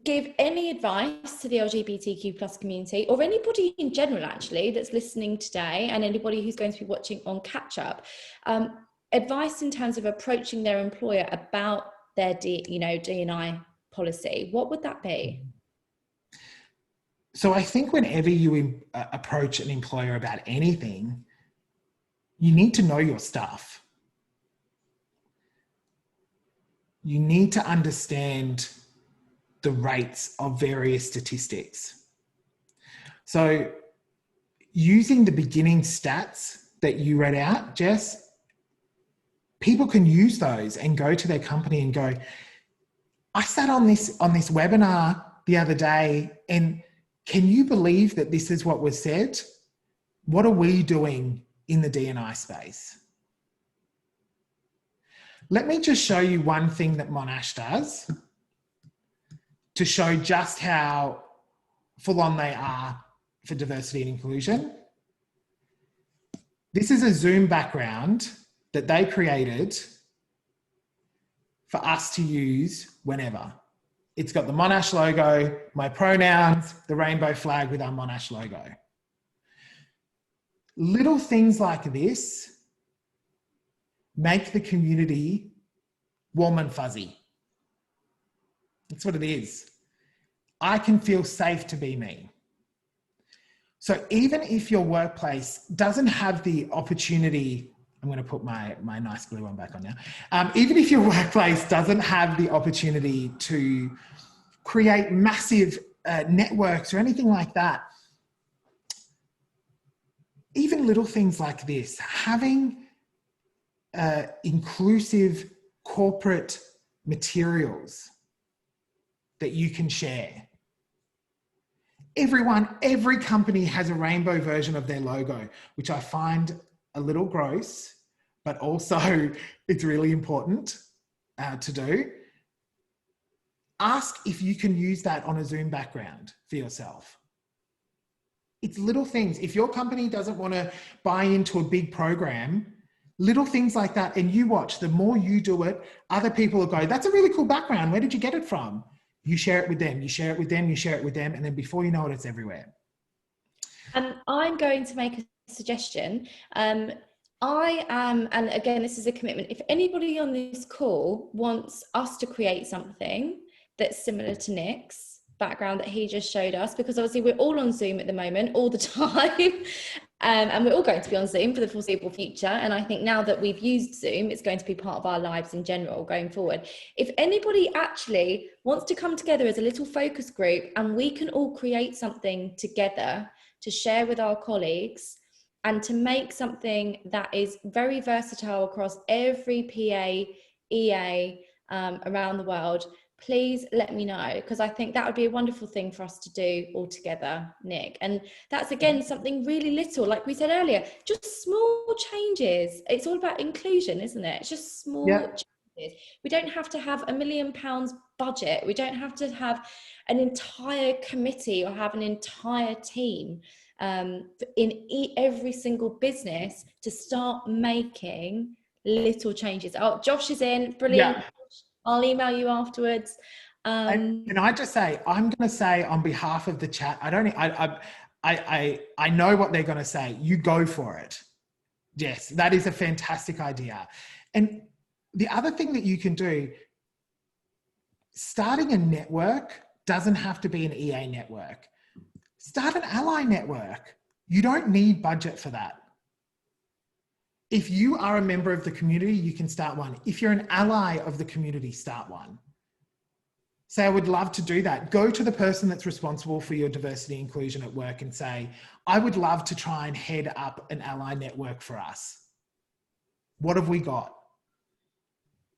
give any advice to the LGBTQ plus community, or anybody in general actually that's listening today, and anybody who's going to be watching on catch up, advice in terms of approaching their employer about their D&I policy, what would that be? So I think whenever you approach an employer about anything, you need to know your stuff. You need to understand the rates of various statistics. So using the beginning stats that you read out, Jess, people can use those and go to their company and go, I sat on this webinar the other day, and can you believe that this is what was said? What are we doing in the D&I space? Let me just show you one thing that Monash does to show just how full on they are for diversity and inclusion. This is a Zoom background that they created for us to use whenever. It's got the Monash logo, my pronouns, the rainbow flag with our Monash logo. Little things like this make the community warm and fuzzy. That's what it is. I can feel safe to be me. So even if your workplace doesn't have the opportunity, I'm going to put my nice blue one back on now. Even if your workplace doesn't have the opportunity to create massive networks or anything like that, even little things like this, having inclusive corporate materials that you can share. Every company has a rainbow version of their logo, which I find a little gross, but also it's really important to do. Ask if you can use that on a Zoom background for yourself. It's little things. If your company doesn't want to buy into a big program, little things like that, and you watch, the more you do it, other people will go, that's a really cool background. Where did you get it from? You share it with them, you share it with them, you share it with them, and then before you know it, it's everywhere. And I'm going to make a suggestion. I am, and again, this is a commitment. If anybody on this call wants us to create something that's similar to Nick's background that he just showed us, because obviously we're all on Zoom at the moment, all the time. And we're all going to be on Zoom for the foreseeable future. And I think now that we've used Zoom, it's going to be part of our lives in general going forward. If anybody actually wants to come together as a little focus group and we can all create something together to share with our colleagues and to make something that is very versatile across every PA, EA around the world, please let me know, because I think that would be a wonderful thing for us to do all together, Nick. And that's, again, something really little, like we said earlier, just small changes. It's all about inclusion, isn't it? It's just small changes. We don't have to have £1 million budget. We don't have to have an entire committee or have an entire team in every single business to start making little changes. Oh, Josh is in, brilliant. Yeah. I'll email you afterwards. Can I just say, I'm going to say on behalf of the chat, I know what they're going to say. You go for it. Yes, that is a fantastic idea. And the other thing that you can do, starting a network doesn't have to be an EA network. Start an ally network. You don't need budget for that. If you are a member of the community, you can start one. If you're an ally of the community, start one. Say, I would love to do that. Go to the person that's responsible for your diversity inclusion at work and say, I would love to try and head up an ally network for us. What have we got?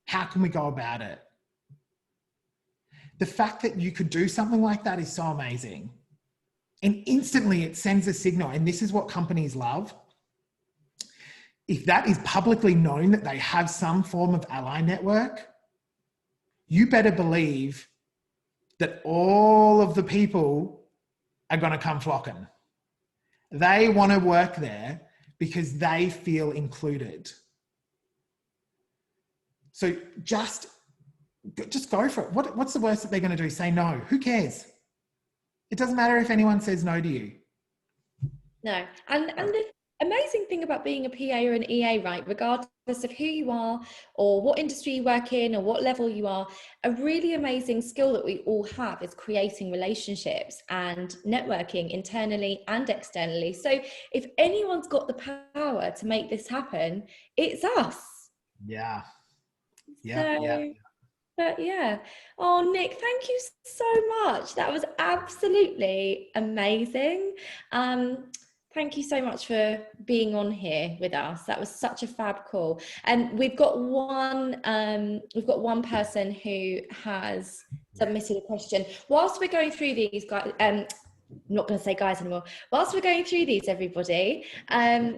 How can we go about it? The fact that you could do something like that is so amazing. And instantly it sends a signal, and this is what companies love. If that is publicly known that they have some form of ally network, you better believe that all of the people are going to come flocking. They want to work there because they feel included. So just go for it. What's the worst that they're going to do? Say no. Who cares? It doesn't matter if anyone says no to you. No. And the amazing thing about being a PA or an EA, right, regardless of who you are or what industry you work in or what level you are, a really amazing skill that we all have is creating relationships and networking internally and externally. So if anyone's got the power to make this happen, it's us. Yeah. But yeah. Oh, Nick, thank you so much. That was absolutely amazing. Thank you so much for being on here with us. That was such a fab call. And we've got one person who has submitted a question. Whilst we're going through these, guys, I'm not going to say guys anymore. Whilst we're going through these, everybody,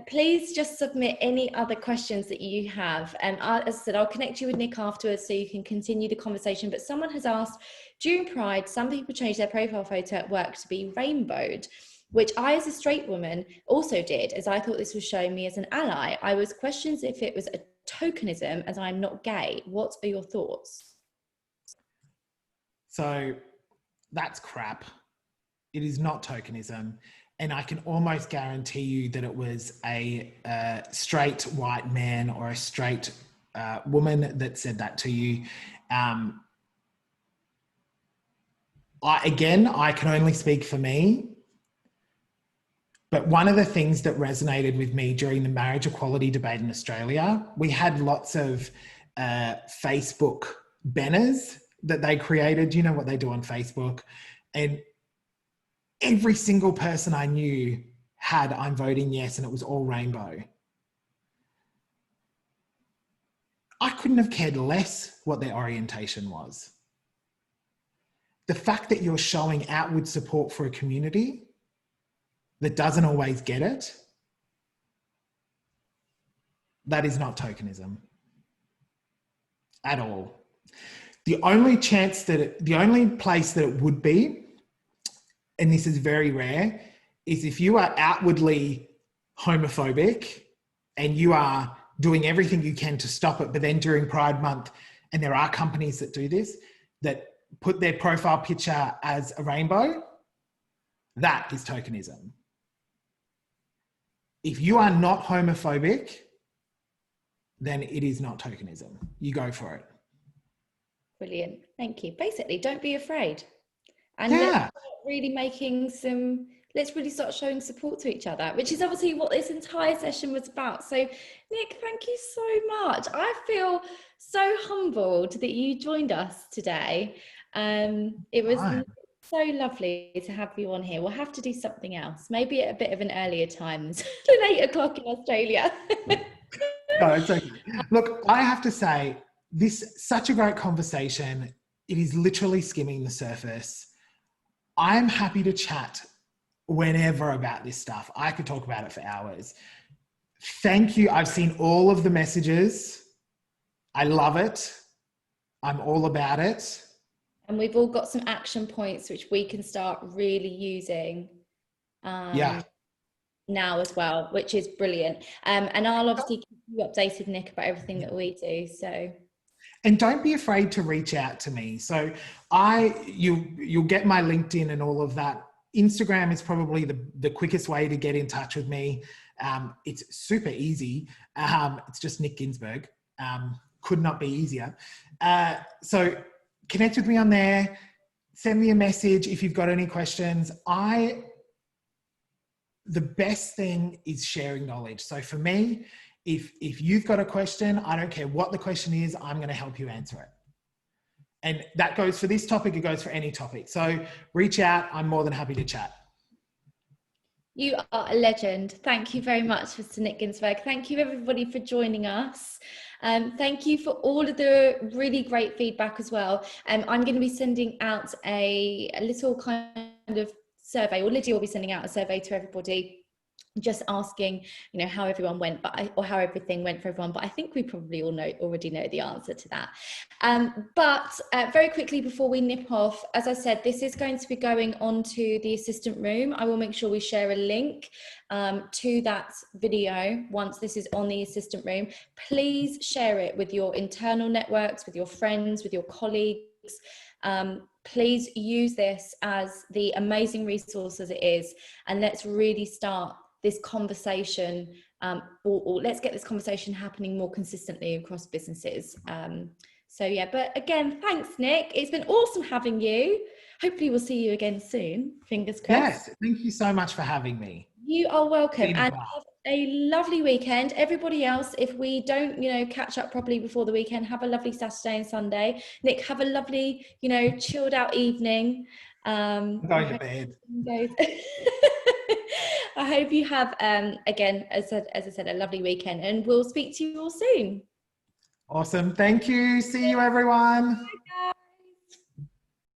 please just submit any other questions that you have. And as I said, I'll connect you with Nick afterwards so you can continue the conversation. But someone has asked, during Pride, some people change their profile photo at work to be rainbowed, which I, as a straight woman, also did, as I thought this was showing me as an ally. I was questioned if it was a tokenism, as I'm not gay. What are your thoughts? So that's crap. It is not tokenism. And I can almost guarantee you that it was a straight white man or a straight woman that said that to you. I can only speak for me. But one of the things that resonated with me during the marriage equality debate in Australia, we had lots of Facebook banners that they created. You know what they do on Facebook? And every single person I knew had "I'm voting yes," and it was all rainbow. I couldn't have cared less what their orientation was. The fact that you're showing outward support for a community that doesn't always get it, that is not tokenism at all. The only place that it would be, and this is very rare, is if you are outwardly homophobic and you are doing everything you can to stop it, but then during Pride Month, and there are companies that do this, that put their profile picture as a rainbow, that is tokenism. If you are not homophobic, then it is not tokenism. You go for it. Brilliant. Thank you. Basically, don't be afraid. And let's really start showing support to each other, which is obviously what this entire session was about. So Nick, thank you so much. I feel so humbled that you joined us today. It was so lovely to have you on here. We'll have to do something else, maybe at a bit of an earlier time than 8 o'clock in Australia. No, it's okay. Look, I have to say, this is such a great conversation. It is literally skimming the surface. I'm happy to chat whenever about this stuff. I could talk about it for hours. Thank you. I've seen all of the messages. I love it. I'm all about it. And we've all got some action points which we can start really using now as well, which is brilliant. And I'll obviously keep you updated, Nick, about everything that we do. So. And don't be afraid to reach out to me. So you'll get my LinkedIn and all of that. Instagram is probably the quickest way to get in touch with me. It's super easy. It's just Nick Ginsberg. Could not be easier. So connect with me on there. Send me a message if you've got any questions. The best thing is sharing knowledge. So for me, if you've got a question, I don't care what the question is, I'm going to help you answer it. And that goes for this topic, it goes for any topic. So reach out, I'm more than happy to chat. You are a legend. Thank you very much, Mr. Nick Ginsberg. Thank you everybody for joining us. Thank you for all of the really great feedback as well. I'm going to be sending out a little kind of survey, or Lydia will be sending out a survey to everybody, just asking, how everyone went, or how everything went for everyone. But I think we probably already know the answer to that. But very quickly before we nip off, as I said, this is going to be going on to the assistant room. I will make sure we share a link to that video once this is on the assistant room. Please share it with your internal networks, with your friends, with your colleagues. Please use this as the amazing resource as it is, and let's really start this conversation, or let's get this conversation happening more consistently across businesses. So yeah, but again, thanks, Nick. It's been awesome having you. Hopefully we'll see you again soon. Fingers crossed. Yes, thank you so much for having me. You are welcome, and have a lovely weekend. Everybody else, if we don't, catch up properly before the weekend, have a lovely Saturday and Sunday. Nick, have a lovely, chilled out evening. I'm going to bed. I hope you have, again, as I said, a lovely weekend, and we'll speak to you all soon. Awesome. Thank you. See you, everyone. Bye, guys.